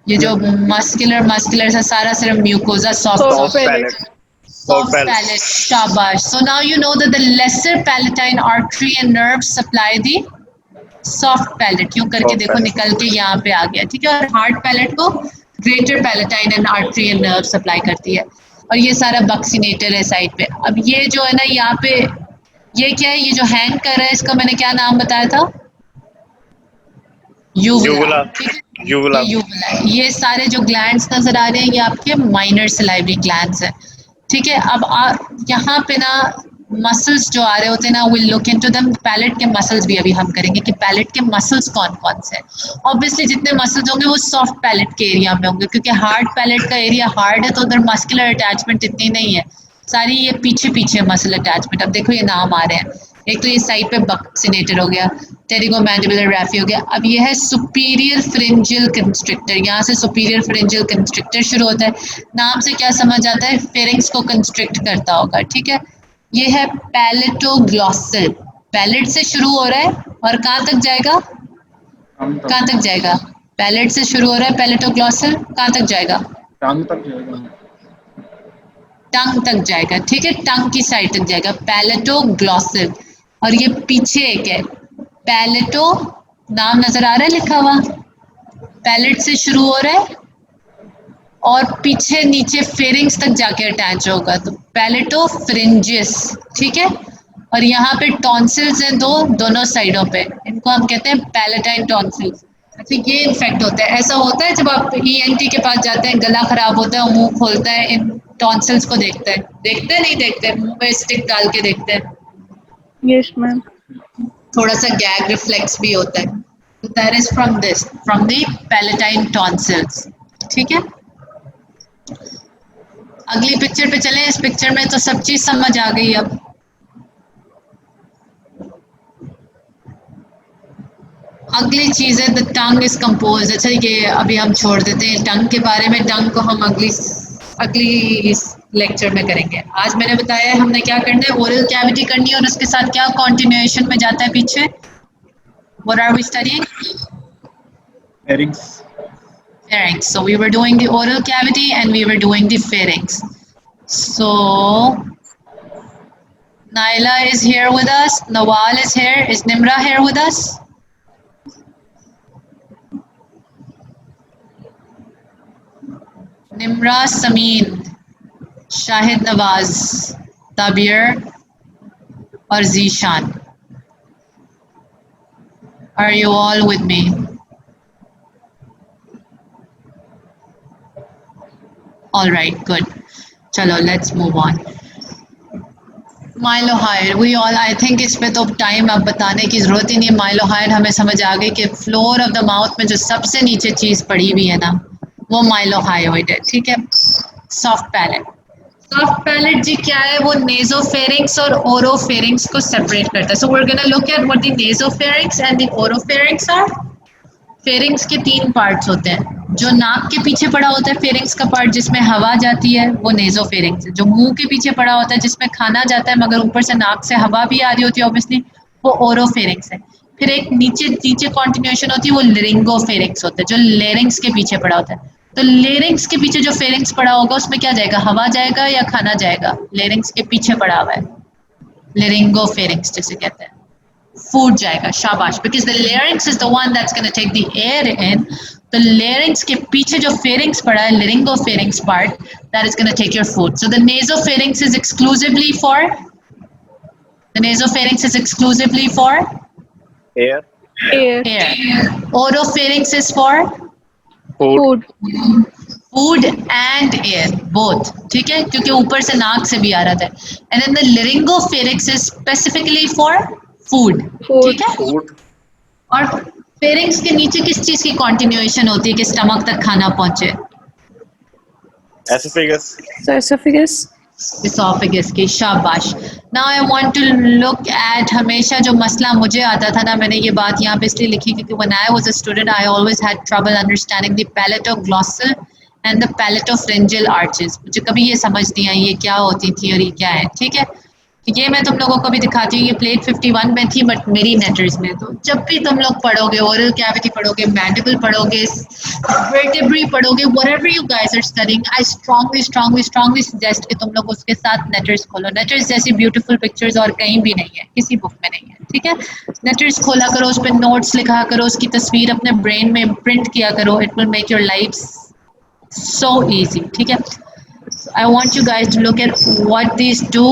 ये जो मस्कुलर सा सारा सिर्फ mucosa soft palate. soft palate, shabash. So now you know that the lesser palatine artery and nerves supply the soft palate. यूं करके Soft देखो palate. निकल के यहाँ पे आ गया, ठीक है। और हार्ड पैलेट को greater palatine and artery and nerve supply करती है। और ये सारा बक्सीनेटर है साइड पे। अब ये जो है ना यहाँ पे, ये क्या है? ये जो हैंग कर रहा है इसका मैंने क्या नाम बताया था? यूवुला। यूवुला। ये सारे जो ग्लैंड्स नजर आ रहे हैं ये आपके माइनर सलाइवरी ग्लैंड्स हैं, ठीक है। अब यहाँ पे ना मसल्स जो आ रहे होते हैं ना, will look into them. Palate के मसल्स भी अभी हम करेंगे कि पैलेट के मसल्स कौन कौन से हैं। ऑब्वियसली जितने मसल्स होंगे वो सॉफ्ट पैलेट के एरिया में होंगे, क्योंकि हार्ड पैलेट का एरिया हार्ड है तो उधर मस्कुलर अटैचमेंट इतनी नहीं है, सारी ये पीछे पीछे मसल अटैचमेंट। अब देखो ये नाम आ रहे हैं, एक तो ये साइड पे बक्सिनेटर हो गया, टेरिगोमैंडिबुलर रैफी हो गया। अब ये है सुपीरियर फ्रिंजियल कंस्ट्रिक्टर, यहाँ से सुपीरियर फ्रिंजियल कंस्ट्रिक्टर शुरू होता है। नाम से क्या समझ आता है? फेरिंग्स को कंस्ट्रिक्ट करता होगा, ठीक है। ये है पैलेटोग्लॉसल, पैलेट से शुरू हो रहा है और कहाँ तक जाएगा? कहाँ तक जाएगा? पैलेट से शुरू हो रहा है पैलेटोग्लॉसल, कहाँ तक जाएगा? टांग तक जाएगा। टंग तक जाएगा, ठीक है, टंग की साइड तक जाएगा, पैलेटोग्लॉसल। और ये पीछे एक है पैलेटो, नाम नजर आ रहा है लिखा हुआ, पैलेट से शुरू हो रहा है और पीछे नीचे फेरिंग्स तक जाके अटैच होगा, तो पैलेटोफ्रिंजियस, ठीक है। और यहाँ पे टॉन्सिल्स हैं दोनों साइडों पे, इनको हम कहते हैं पैलेटाइन टॉन्सिल्स। अच्छा, ये इन्फेक्ट होता है, ऐसा होता है जब आप ENT के पास जाते हैं, गला खराब होता है, मुंह खोलता है, इन टॉन्सिल्स को देखते हैं, नहीं देखते, मुंह में स्टिक डाल के देखते हैं, यस मैम। थोड़ा सा गैग रिफ्लेक्स भी होता है, तो that is from the palatine tonsils, ठीक है। अगली पिक्चर पे चलें। इस पिक्चर में तो सब चीज समझ आ गई। अब अगली चीज है द टंग इज कंपोज। अच्छा, ये अभी हम छोड़ देते हैं टंग के बारे में, टंग को हम अगली लेक्चर में करेंगे। आज मैंने बताया है हमने क्या करना है, ओरल कैविटी करनी है और उसके साथ क्या कंटिन्यूएशन में जाता है पीछे। What are we studying? Pharynx. Pharynx. So we were doing the oral cavity and we were doing the pharynx. So Naila is here with us. Nawal is here. Is Nimra here with us? Nimra, Sameen, Shahid Nawaz, Tabir और Zeeshan. Are you all with me? All right, good. चलो, let's move on. Mylohyoid we all I think इस पे तो time अब बताने की ज़रूरत ही नहीं है. माइलोहाइड हमें समझ आ गई कि फ्लोर ऑफ द माउथ में जो सबसे नीचे चीज़ पड़ी हुई है ना वो माइलोहायोइड है. ठीक है. Soft palate. सॉफ्ट पैलेट जी क्या है? वो नेजोफेरिंक्स और ओरोफेरिंक्स को सेपरेट करता है. So we are gonna look at what the nasopharynx and the oropharynx are. Pharynx के 3 पार्ट्स होते हैं. जो नाक के पीछे पड़ा होता है फेरिंग्स का पार्ट जिसमें हवा जाती है वो नेजोफेरिंग्स है. जो मुंह के पीछे पड़ा होता है जिसमें खाना जाता है मगर ऊपर से नाक से हवा भी आ रही होती है ऑब्वियसली वो ओरोफेरिंग्स है. फिर एक नीचे नीचे कॉन्टिन्यूएशन होती है वो लिरिंगोफेरिंग्स होता है जो लेरिंग्स के पीछे पड़ा होता है. तो लेरिंग्स के पीछे जो फेरिंग्स पड़ा होगा उसमें क्या जाएगा? हवा जाएगा या खाना जाएगा? लेरिंग्स के पीछे पड़ा हुआ है लिरिंगोफेरिंग्स जिसे कहते हैं. फूड जाएगा. शाबाश. Because the larynx is the one that's gonna take the air in. तो लेरिंग्स के पीछे जो फेरिंग्स पड़ा है laryngopharynx part that is gonna take your food. So the nasopharynx is exclusively for Air. air. Oropharynx is for Food. food and air both. ठीक है. क्योंकि ऊपर से नाक से भी आ रहा था. And then the laryngopharynx is specifically for food. ठीक है. Food. और फेरिंग्स के नीचे किस चीज की कॉन्टिन्यूएशन होती है कि स्टमक तक खाना पहुंचे? Esophagus. Esophagus. इसोफेगस की. शाबाश. Now I want to look at. हमेशा जो मसला मुझे आता था ना मैंने ये बात यहाँ पे इसलिए लिखी क्योंकि when I was a student I always had trouble understanding the palatoglossal and the palatopharyngeal arches. मुझे कभी ये समझ नहीं आई ये क्या होती थी और ये क्या है. ठीक है. ये मैं तुम लोगों को भी दिखाती हूँ. ये प्लेट 51 में थी बट मेरी नेटर्स में. तो जब भी तुम लोग पढ़ोगे ओरल कैविटी पढ़ोगे मैंडिबल पढ़ोगे वर्टेब्री पढ़ोगे whatever you guys are studying I strongly suggest कि तुम लोग उसके साथ नेटर्स खोलो. नेटर्स जैसी ब्यूटीफुल पिक्चर्स और कहीं भी नहीं है किसी बुक में नहीं है. ठीक है. नेटर्स खोला करो उस पर नोट्स लिखा करो उसकी तस्वीर अपने ब्रेन में प्रिंट किया करो. It will make your life so easy. ठीक है. I want you guys to look at what these two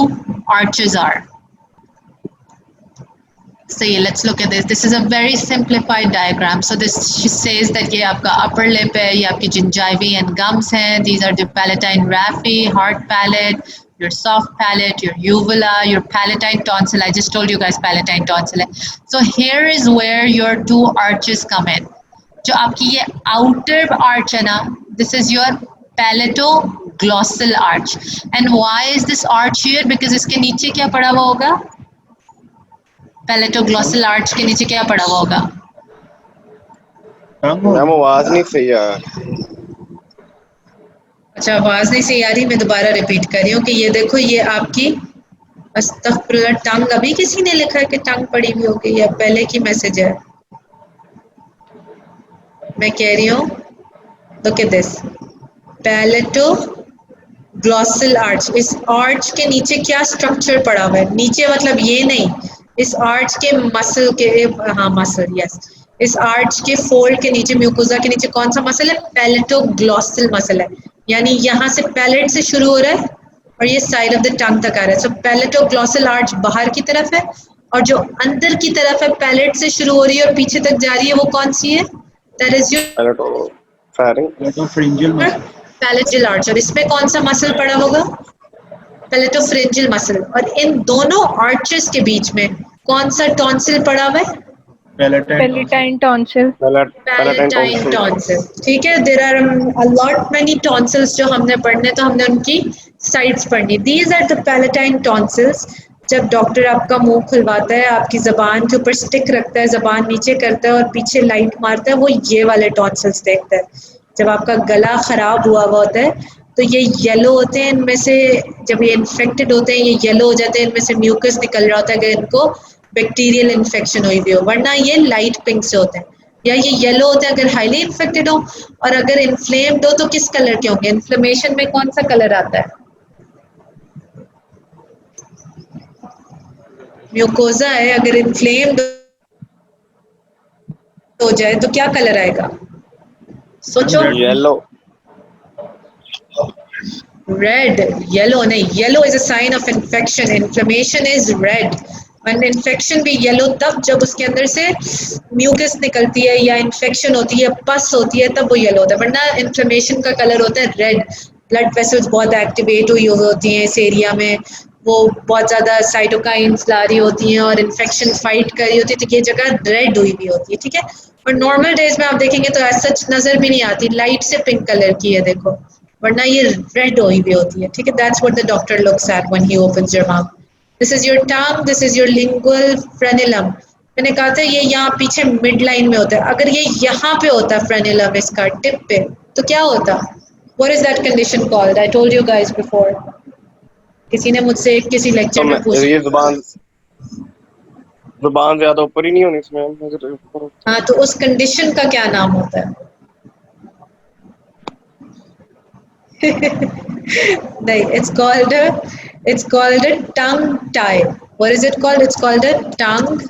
arches are. So yeah, let's look at this. This is a very simplified diagram. So this says that ये आपका upper lip है, ये आपकी gingivae and gums हैं. These are the palatine raphe, hard palate, your soft palate, your uvula, your palatine tonsil. I just told you guys palatine tonsil है. So here is where your two arches come in. जो आपकी ये outer arch है ना, this is your palatoglossal arch. And why is this arch here? Because इसके नीचे क्या पड़ा हुआ होगा? Palatoglossal arch के नीचे क्या पड़ा हुआ होगा? मैम आवाज नहीं सही आ. अच्छा आवाज नहीं सही आ रही. मैं दोबारा रिपीट कर रही हूँ कि ये देखो ये आपकी अस्तगफिरुल्लाह टंग. अभी किसी ने लिखा है कि टंग पड़ी हुई होगी या पहले की मैसेज है? मैं कह रही हूँ look at this पैलेटोग्लॉसल आर्च. इस आर्च के नीचे क्या स्ट्रक्चर पड़ा हुआ है? नीचे मतलब ये नहीं, इस आर्च के मसल के, हाँ मसल, यस, इस आर्च के फोल्ड के नीचे म्यूकोजा के नीचे कौन सा मसल है? पैलेटोग्लॉसल मसल है. यानी यहाँ से पैलेट से शुरू हो रहा है और ये साइड ऑफ द टंग तक आ रहा है. सो पैलेटोग्लॉसल आर्च बाहर की तरफ है और जो अंदर की तरफ है पैलेट से शुरू हो रही है और पीछे तक जा रही है वो कौन सी है? That is your palatopharyngeal muscle. Palatal arch. और इसमें कौन सा मसल पड़ा होगा? Palatopharyngeal muscle. और इन दोनों आर्चेस के बीच में कौन सा टॉन्सिल पड़ा हुआ है? Palatine tonsil. Palatine tonsil. ठीक है. There are a lot many tonsils जो हमने पढ़ने तो हमने उनकी साइड्स पढ़नी. These are the palatine tonsils. जब डॉक्टर आपका मुंह खुलवाता है आपकी जबान के ऊपर स्टिक रखता है, जबान नीचे करता है और पीछे लाइट मारता है, वो ये वाले टॉन्सिल्स देखता है. जब आपका गला खराब हुआ होता है तो ये येलो होते हैं. इनमें से जब ये इन्फेक्टेड होते हैं ये येलो हो जाते हैं. इनमें से म्यूकस निकल रहा होता है अगर इनको बैक्टीरियल इन्फेक्शन हुई भी हो, वरना ये लाइट पिंक से होते हैं. या ये येलो होते हैं अगर हाईली इन्फेक्टेड हो, और अगर इन्फ्लेम्ड हो तो किस कलर के होंगे? इन्फ्लेमेशन में कौन सा कलर आता है? म्यूकोजा है, अगर इन्फ्लेम्ड हो जाए तो क्या कलर आएगा? सोचो. येलो. रेड. येलो नहीं, yellow is a sign of infection. Inflammation is red. And infection भी येलो तब जब उसके अंदर से म्यूकस निकलती है या इन्फेक्शन होती है, पस होती है, तब वो येलो होता है, वरना इन्फ्लेमेशन का कलर होता है रेड। ब्लड वेसल्स बहुत एक्टिवेट हुई होती हैं इस एरिया में, वो बहुत ज़्यादा साइटोकाइंस ला रही होती हैं और इन्फेक्शन फाइट कर रही होती है, तो ये जगह रेड हुई हुई होती है, ठीक है। और नॉर्मल डेज में आप देखेंगे तो एज सच नज़र भी नहीं आती, लाइट से पिंक कलर की है देखो, वरना ये रेड हुई हुई होती है, ठीक है। That's what the doctor looks at when he opens your mouth. This is your tongue, this is your lingual frenulum. मैंने कहा था ये यहाँ पीछे मिड लाइन में होता है, अगर ये यहाँ पे होता फ्रेनिलम इसका टिप पे, तो क्या होता? What is that condition called? I told you guys before. किसी ने मुझसे किसी लेक्चर में तो पूछा। ये जुबान ज्यादा ऊपर ही नहीं होनी इसमें, अगर ऊपर हाँ, तो उस कंडीशन का क्या नाम होता है? नहीं, it's called a tongue tie. What is it called? It's called a tongue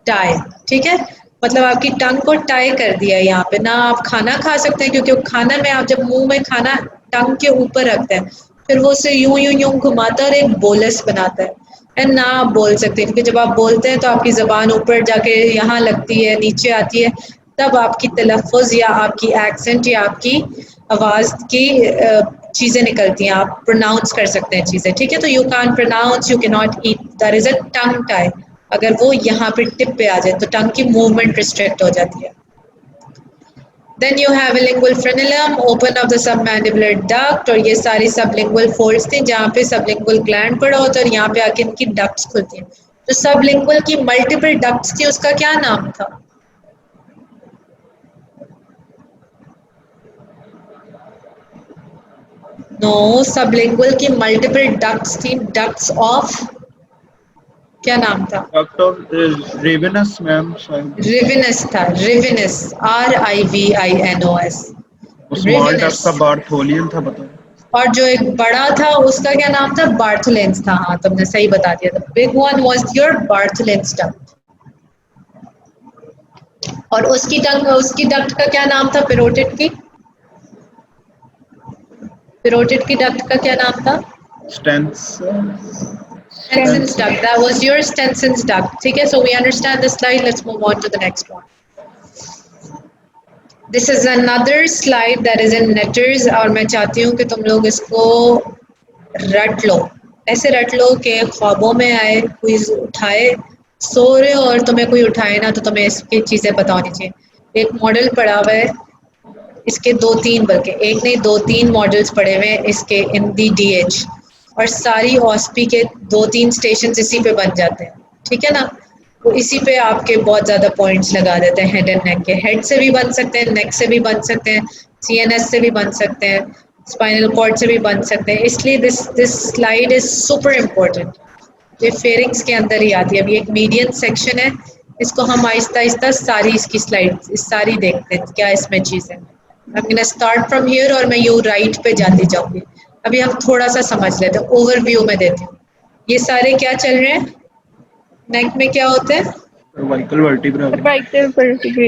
tie. ठीक है, मतलब आपकी टंग को टाई कर दिया है यहाँ पे, ना आप खाना खा सकते हैं, क्योंकि खाना में आप जब मुंह में खाना टंग के ऊपर रखते हैं, फिर वो उसे यूं यूं यूं घुमाता है और एक बोलस बनाता है, एंड ना आप बोल सकते हैं, क्योंकि जब आप बोलते हैं तो आपकी ज़बान ऊपर जाके यहाँ लगती है, नीचे आती है, तब आपकी तलफ़ुज़ या आपकी एक्सेंट या आपकी आवाज़ की चीज़ें निकलती हैं, आप प्रोनाउंस कर सकते हैं चीज़ें, ठीक है। तो you can pronounce, you can not eat, that is a tongue tie. अगर वो यहाँ पे टिप पे आ जाए तो टंग की मूवमेंट रिस्ट्रिक्ट हो जाती है। Then you have a lingual frenulum, open of the submandibular duct, और ये सारी sublingual folds थी जहाँ पे sublingual gland पड़ा होता है और यहाँ पे आके इनकी ducts खुलती हैं। तो sublingual की multiple ducts थी, उसका क्या नाम था? नो, सबलिंगुअल की मल्टीपल डक्ट्स थी, डक्ट्स ऑफ, क्या नाम था? डॉक्टर रेवेनस मैम शायद। रिविनस था, रिविनस, RIVINOS, स्मॉल डक का बार्थोलियन था, बताओ। और जो एक बड़ा था उसका क्या नाम था? बार्थोलेंस था। हाँ, तुमने सही बता दिया था। Big one was your Bartholin's duct. और उसकी डक्ट का क्या नाम था? पेरोटिड की डक्ट का क्या नाम था? Stenson's duct. That was your Stenson's duct. ठीक है, so we understand this slide. Let's move on to the next one. This is another slide that is in letters, और मैं चाहती हूँ कि तुम लोग इसको रट लो, ऐसे रट लो कि ख्वाबों में आए, कोई उठाए, सो रहे हो और तुम्हें कोई उठाए ना, तो तुम्हें इसकी चीज़ें पता होनी चाहिए। एक मॉडल पड़ा हुआ है, इसके 2-3, बल्कि एक नहीं 2-3 मॉडल्स पड़े हुए हैं इसके इन दी DH, और सारी ऑस्पी के 2-3 स्टेशन इसी पे बन जाते हैं, ठीक है ना। वो इसी पे आपके बहुत ज़्यादा पॉइंट्स लगा देते हैं हेड एंड नेक के। हेड से भी बन सकते हैं, नेक से भी बन सकते हैं, CNS से भी बन सकते हैं, स्पाइनल कॉर्ड से भी बन सकते हैं। इसलिए this slide is super important. ये फेरिंग्स के अंदर ही आती है। अभी एक मीडियन सेक्शन है, इसको हम आहिस्ता आहिस्ता सारी इसकी स्लाइड सारी देखते हैं क्या इसमें चीज़ है। I'm gonna start from here और मैं यू राइट पे जाती जाऊंगी। अभी हम थोड़ा सा समझ लेते हैं, ओवरव्यू में देती हूँ। ये सारे क्या चल रहे हैं? नेक में क्या होते हैं? Cervical vertebra. Cervical vertebrae.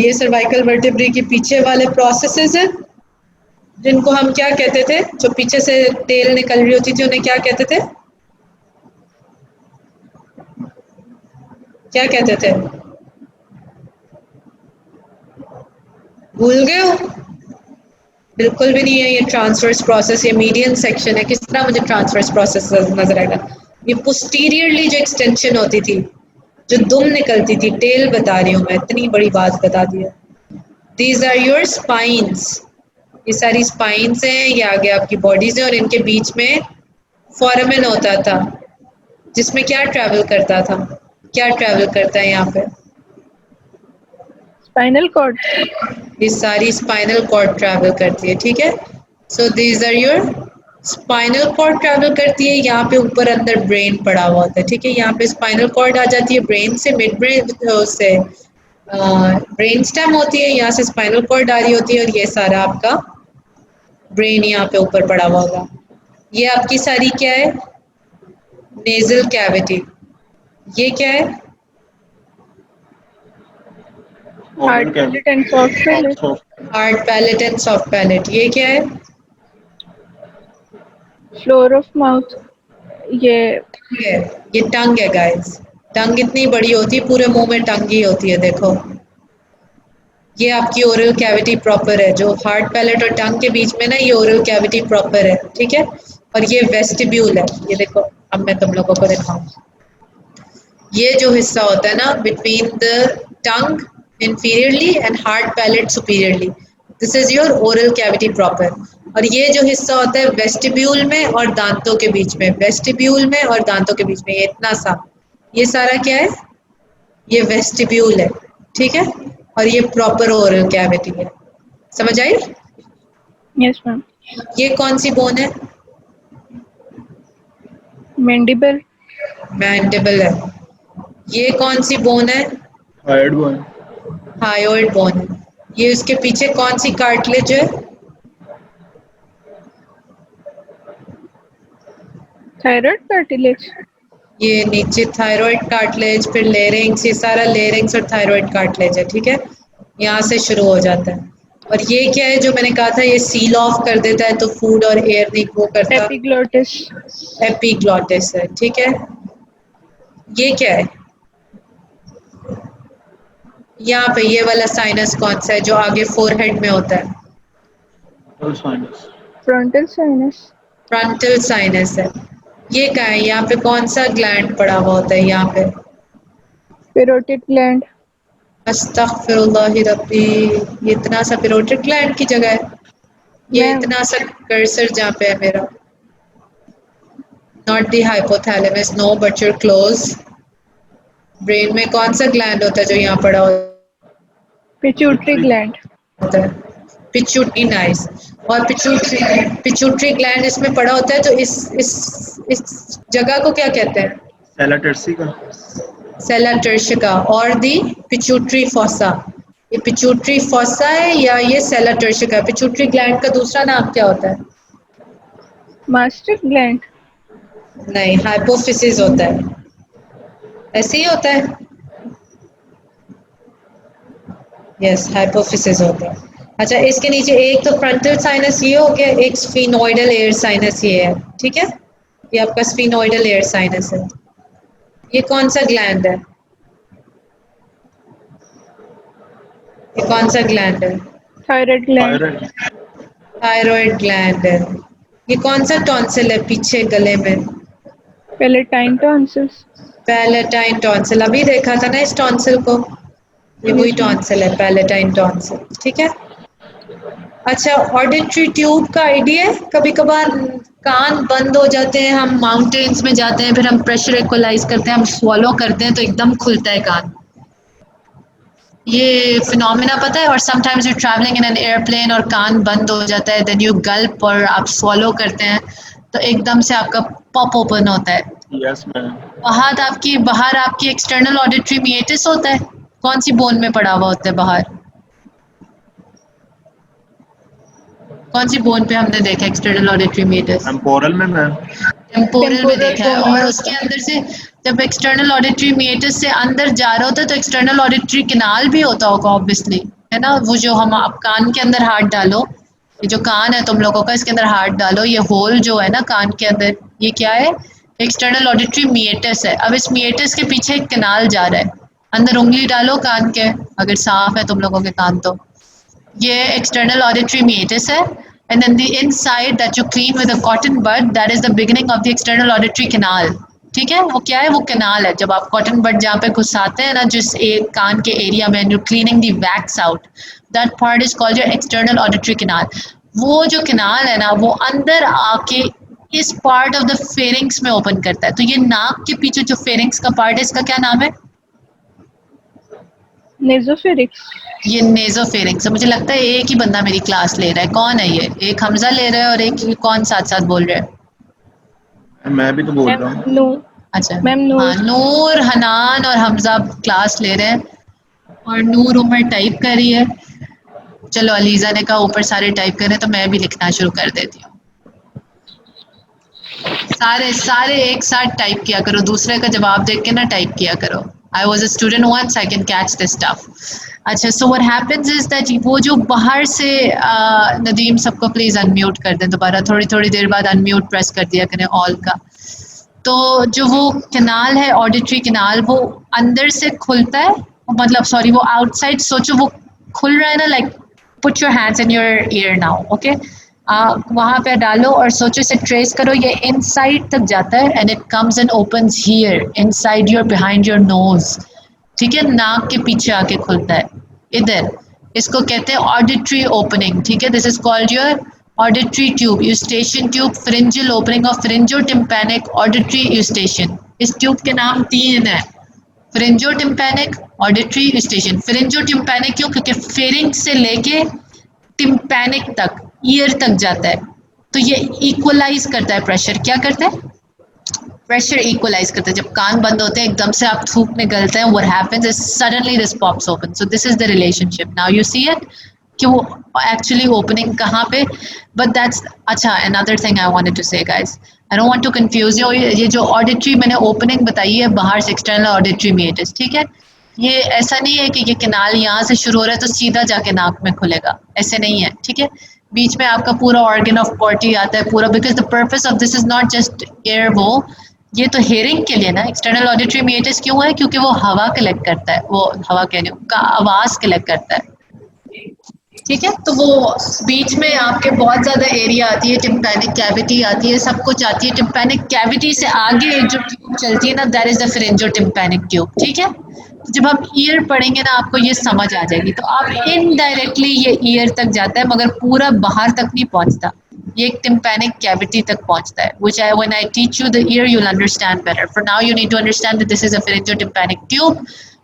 ये सर्वाइकल वर्टिब्री के पीछे वाले प्रोसेसेस हैं, जिनको हम क्या कहते थे? जो पीछे से टेल निकल रही होती थी उन्हें क्या कहते थे? क्या कहते थे? भूल गए हो? बिल्कुल भी नहीं है। ये ट्रांसवर्स प्रोसेस, ये मीडियन सेक्शन है। किस तरह मुझे ट्रांसवर्स प्रोसेस नजर आएगा? ये पोस्टीरियरली जो एक्सटेंशन होती थी, जो दुम निकलती थी, टेल बता रही हूँ मैं, इतनी बड़ी बात बता दी है। These are your spines. ये सारी स्पाइंस हैं, ये आगे आपकी बॉडीज हैं, और इनके बीच में फोरामेन होता था, जिसमें क्या ट्रैवल करता था? क्या ट्रैवल करता है यहाँ पे? Spinal cord. ये सारी स्पाइनल कॉर्ड ट्रैवल करती है, ठीक है। So these are your spinal cord travel करती है। यहाँ पे ऊपर अंदर ब्रेन पड़ा हुआ होता है, ठीक है। यहाँ पे स्पाइनल कॉर्ड आ जाती है, ब्रेन से मिड ब्रेन से ब्रेन स्टेम होती है, यहाँ से स्पाइनल कॉर्ड आ रही होती है, और ये सारा आपका ब्रेन यहाँ पे ऊपर पड़ा हुआ होगा। ये आपकी सारी क्या है? Nasal cavity. ये क्या है? Hard palate and soft palate. Hard palate and soft palate. ये क्या है? Floor of mouth. ये टंग है गाइस। टंग इतनी बड़ी होती है, पूरे मुंह में टंग ही होती है, देखो। ये आपकी ओरल कैविटी प्रॉपर है, जो हार्ड पैलेट और टंग के बीच में ना, ये ओरल कैविटी प्रॉपर है, ठीक है। और ये वेस्टिब्यूल है, ये देखो। अब मैं तुम लोगों को दिखाऊं, ये जो हिस्सा होता है ना between the tongue inferiorly and hard palate superiorly, this is your oral cavity proper। और ये जो हिस्सा होता है वेस्टिब्यूल में और दांतों के बीच में, वेस्टिब्यूल में और दांतों के बीच में, ये इतना सा, ये सारा क्या है, ये वेस्टिब्यूल है, ठीक है। और ये प्रॉपर ओरल कैविटी है, समझ आई? Yes ma'am. ये कौन सी बोन है? मैंडिबल। मैंडिबल है। ये कौन सी बोन है? Hide one. Hyoid bone. ये उसके पीछे कौन सी कार्टिलेज है? Thyroid cartilage. ये नीचे थायराइड कार्टिलेज, फिर लेरिंग्स, ये सारा लेरिंग्स और थायराइड कार्टिलेज है, ठीक है। यहाँ से शुरू हो जाता है। और ये क्या है जो मैंने कहा था, ये सील ऑफ कर देता है तो फूड और एयर नहीं वो करता। एपिग्लोटिस। एपिग्लॉटिस है, ठीक है। ये क्या है? यहाँ पे ये वाला साइनस कौन सा है जो आगे फोरहेड में होता है? Frontal sinus. फ्रंटल साइनस है। ये क्या है? यहाँ पे कौन सा ग्लैंड पड़ा हुआ होता है? यहाँ पे पैरोटिड ग्लैंड। अस्तगफिरुल्लाह रब्बी, ये इतना सा पैरोटिड ग्लैंड की जगह है? ये मैम। इतना सा कर्सर जहाँ पे है मेरा, not the hypothalamus, no but you're close. Brain में कौन सा ग्लैंड होता है जो यहाँ पड़ा पिट्यूटरी ग्लैंड। होता है? Pituitary, nice. और पिट्यूटरी ग्लैंड इसमें पड़ा होता है, तो इस जगह को क्या कहते हैं? सेला टर्सिका। सेला टर्शिका और दी पिट्यूटरी फॉसा। ये पिट्यूटरी फॉसा है या ये सेला टर्शिका? पिट्यूटरी ग्लैंड का दूसरा नाम क्या होता है? Master gland. नहीं, हाइपोफिसिस होता है। ऐसे ही होता है, यस, हाइपोफिसिस होता है। अच्छा, इसके नीचे एक तो फ्रंटल साइनस ये हो गया, एक स्फीनोइडल एयर साइनस ये है, ठीक है। ये आपका स्फीनोइडल एयर साइनस है। ये कौन सा ग्लैंड है? ये कौन सा ग्लैंड है? Thyroid gland. थायराइड ग्लैंड है। ये कौन सा टॉन्सिल है पीछे गले में? Palatine tonsils. पैलेटाइन टॉन्सिल, अभी देखा था ना इस टॉन्सिल को, ये वही टॉन्सिल है, पैलेटाइन टॉन्सिल, ठीक है। अच्छा, ऑडिटरी ट्यूब का आइडिया है? कभी कभार कान बंद हो जाते हैं, हम माउंटेन्स में जाते हैं, फिर हम प्रेशर इक्वलाइज करते हैं, हम स्वॉलो करते हैं तो एकदम खुलता है कान। ये फिनोमेना पता है? और sometimes you travelling in an airplane और कान बंद हो जाता है, देन यू गल्प और आप स्वॉलो करते हैं तो एकदम से आपका पॉप ओपन होता है। Yes ma'am. बाहर आपकी एक्सटर्नल ऑडिटरी मीएटिस होता है, कौन सी बोन में पड़ा हुआ होता है बाहर? कौन सी बोन पे हमने देखा एक्सटर्नल ऑडिटरी मीएटिस? टेम्पोरल में मैम। टेम्पोरल में देखा है। bone में और उसके अंदर से जब एक्सटर्नल ऑडिटरी मीएटिस से अंदर जा रहा होता है तो एक्सटर्नल ऑडिटरी कैनाल भी होता होगा ऑब्वियसली, है ना। वो जो हम आप कान के अंदर हाथ डालो, ये जो कान है तुम लोगों का, इसके अंदर हाथ डालो, ये होल जो है ना कान के अंदर, ये क्या है? एक्सटर्नल ऑडिटरी मीएटिस है। अब इस मीएटिस के पीछे एक कैनाल जा रहा है, अंदर उंगली डालो कान के, अगर साफ है तुम लोगों के कान तो ये एक्सटर्नल ऑडिटरी मीएटिस है। And then the inside that you clean with a cotton bud, that is the beginning of the external auditory canal. ठीक है, वो क्या है? वो कैनाल है। जब आप कॉटन बड जहाँ पे घुसाते हैं ना, जिस एक कान के एरिया में, you cleaning the wax out, that part is called your external auditory canal. वो जो कैनाल है ना, वो अंदर आके इस पार्ट ऑफ द फेरिंग्स में ओपन करता है। तो ये नाक के पीछे जो फेरिंग्स का पार्ट है, इसका क्या नाम है? नेजोफेरिक्स। ये नेजोफेरिंग्स। मुझे लगता है एक ही बंदा मेरी क्लास ले रहा है, कौन है ये? एक हमजा ले रहा है और एक कौन साथ साथ बोल रहा है? मैं भी तो बोल रहा हूँ। नो। अच्छा मैम नूर। हाँ, नूर, हनान और हमजा क्लास ले रहे हैं और नूर उमर टाइप कर रही है। चलो, अलीजा ने कहा ऊपर सारे टाइप कर रहे हैं तो मैं भी लिखना शुरू कर देती हूँ। सारे एक साथ टाइप किया करो, दूसरे का जवाब देख के ना टाइप किया करो। I was a student once, I can catch this stuff. अच्छा, so what happens is that वो जो बाहर से नदीम सबको प्लीज अनम्यूट कर दें दोबारा, थोड़ी देर बाद अनम्यूट प्रेस कर दिया करें ऑल का। तो जो वो कैनाल है ऑडिटरी कैनाल वो अंदर से खुलता है, मतलब सॉरी वो आउटसाइड, सोचो वो खुल रहा है ना, like put your hands in your year now, okay, वहाँ पे डालो और सोचो इसे ट्रेस करो, ये इनसाइड तक जाता है and it comes and opens here inside your behind your nose, ठीक है, नाक के पीछे आके खुलता है इधर, इसको कहते हैं ऑडिटरी ओपनिंग, ठीक है, this is called your auditory tube, Eustachian tube, pharyngeal opening of pharyngotympanic, auditory Eustachian. इस ट्यूब के नाम 3 हैं, फ्रिंजोटिम्पैनिक, ऑडिटरी, यूस्टेशियन। फ्रिंजोटिम्पैनिक क्यों? क्योंकि फेरिंक्स से लेके टिम्पैनिक तक, ईयर तक जाता है, तो ये इक्वलाइज करता है प्रेशर, क्या करता है? प्रेशर इक्वलाइज करता है। जब कान बंद होते हैं एकदम से आप थूक निकलते हैं, what happens is suddenly this pops open, so this is the relationship. Now you see it कि वो एक्चुअली ओपनिंग कहाँ पे, बट दैट्स अच्छा। Another thing I wanted to say guys, I don't want to confuse you, ये जो auditory मैंने opening बताई है बाहर से एक्सटर्नल ऑडिटरी मेटस, ठीक है, ये ऐसा नहीं है कि ये कैनाल यहाँ से शुरू हो रहा है तो सीधा जाके नाक में खुलेगा, ऐसे नहीं है, ठीक है, बीच में आपका पूरा ऑर्गन ऑफ पॉटी आता है पूरा, because the purpose of this is not just air, वो ये तो हेयरिंग के लिए ना, एक्सटर्नल ऑडिटरी मेटस क्यों है? क्योंकि वो हवा कलेक्ट करता है, वो हवा कह रही हूँ का आवाज़ कलेक्ट करता है, ठीक है, तो वो बीच में आपके बहुत ज़्यादा एरिया आती है, टिम्पैनिक कैविटी आती है, सब कुछ आती है, टिम्पैनिक कैविटी से आगे एक जो ट्यूब चलती है ना, दैट इज द फ्रिंजोटिम्पैनिक ट्यूब, ठीक है। तो जब हम ईयर पढ़ेंगे ना आपको ये समझ आ जाएगी, तो आप इनडायरेक्टली ये ईयर तक जाता है मगर पूरा बाहर तक नहीं पहुंचता, ये एक टिम्पैनिक कैविटी तक पहुंचता है, which I when I teach you the ear you'll understand better. For now you need to understand that this is a pharyngotympanic tube.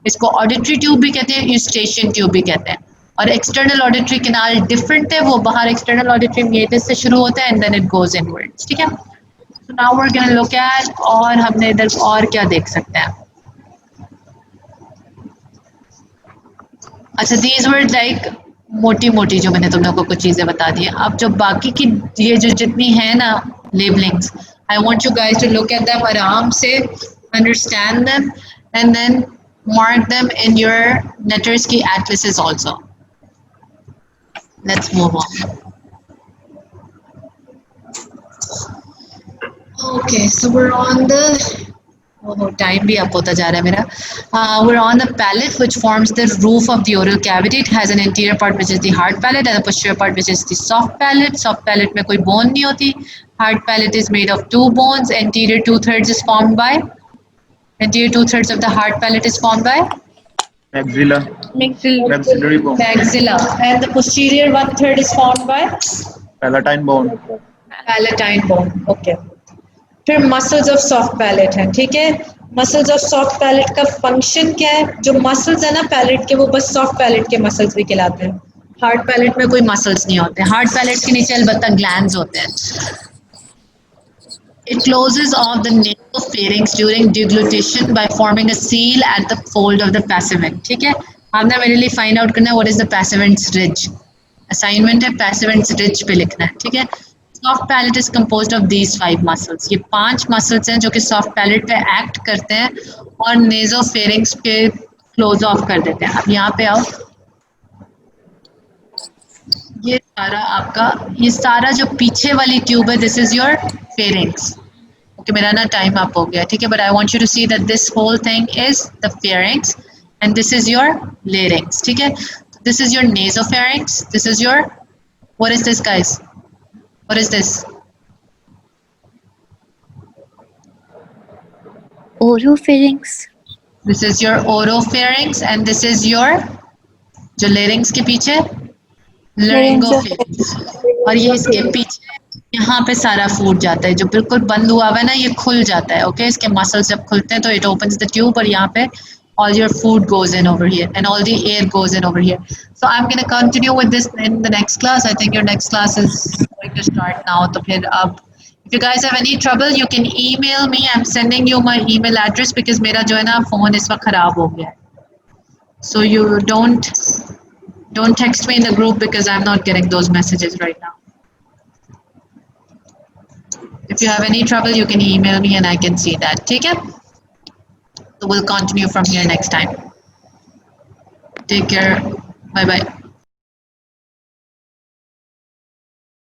इसको ऑडिटरी ट्यूब भी कहते हैं, यूस्टेशियन ट्यूब भी कहते हैं, और एक्सटर्नल ऑडिटरी कैनाल डिफरेंट है, वो बाहर एक्सटर्नल ऑडिटरी मेटस से शुरू होता है and then it goes inwards, ठीक है। So now we are gonna look at, और हमने इधर और क्या देख सकते हैं। अच्छा, दीज वर लाइक मोटी मोटी जो मैंने तुम लोगों को कुछ चीज़ें बता दी हैं। अब जो बाकी की ये जो जितनी है ना labellings, I want you guys to look at them, आराम से understand them and then mark them in your Nettersky atlases also. Let's move on. Okay, so we're on the time भी up होता जा रहा है मेरा. We're on the palate which forms the roof of the oral cavity. It has an anterior part which is the hard palate and a posterior part which is the soft palate. Soft palate में कोई bone नहीं होती. Hard palate is made of 2 bones. Anterior 2/3 is formed by. Anterior 2/3 of the hard palate is formed by maxilla, maxillary bone, maxilla, and the posterior 1/3 is formed by palatine bone. palatine bone. Okay. फिर muscles of soft palate है, ठीक है। Muscles of soft palate का function क्या है? जो muscles है ना पैलेट के, वो बस सॉफ्ट पैलेट के मसल्स भी कहलाते हैं। हार्ड पैलेट में कोई मसल्स नहीं होते। हार्ड पैलेट के नीचे अलबत्ता ग्लैंड्स होते हैं। It closes off the nasopharynx during deglutition by forming a seal at the fold of the passivant, ठीक है। आपने मेरे लिए फाइंड आउट करना है what is the passivant's ridge. Assignment है, passivant's ridge पे लिखना है, ठीक है। Soft palate is composed of these 5 muscles. ये 5 muscles हैं जो कि soft palate पे एक्ट करते हैं और nasopharynx पे क्लोज ऑफ कर देते हैं। अब यहाँ पे आओ, ये सारा आपका, ये सारा जो पीछे वाली ट्यूब है, this is your pharynx. Okay, मेरा ना टाइम अप हो गया, ठीक है, but I want you to see that this whole thing is the pharynx and this is your larynx, ठीक है। This is your nasopharynx, this is your, what is this guys, what is this? Oropharynx. This is your oropharynx and this is your, जो larynx के पीछे, लैरिंगोफेरिंक्स, और ये इसके पीछे यहाँ पे सारा फूड जाता है, जो बिल्कुल बंद हुआ हुआ है ना, ये खुल जाता है। ओके, इसके मसल्स जब खुलते हैं तो इट ओपन्स द ट्यूब, और यहाँ पे all your food goes in over here and all the air goes in over here. So I'm going to continue with this in the next class. I think your next class is going to start now. तो फिर अब if you guys have any trouble you can email me. I'm sending you my email address because मेरा जो है ना phone इस वक्त खराब हो गया है. So you don't text me in the group because I'm not getting those messages right now. If you have any trouble, you can email me and I can see that. ठीक है? So we'll continue from here next time. Take care. Bye bye.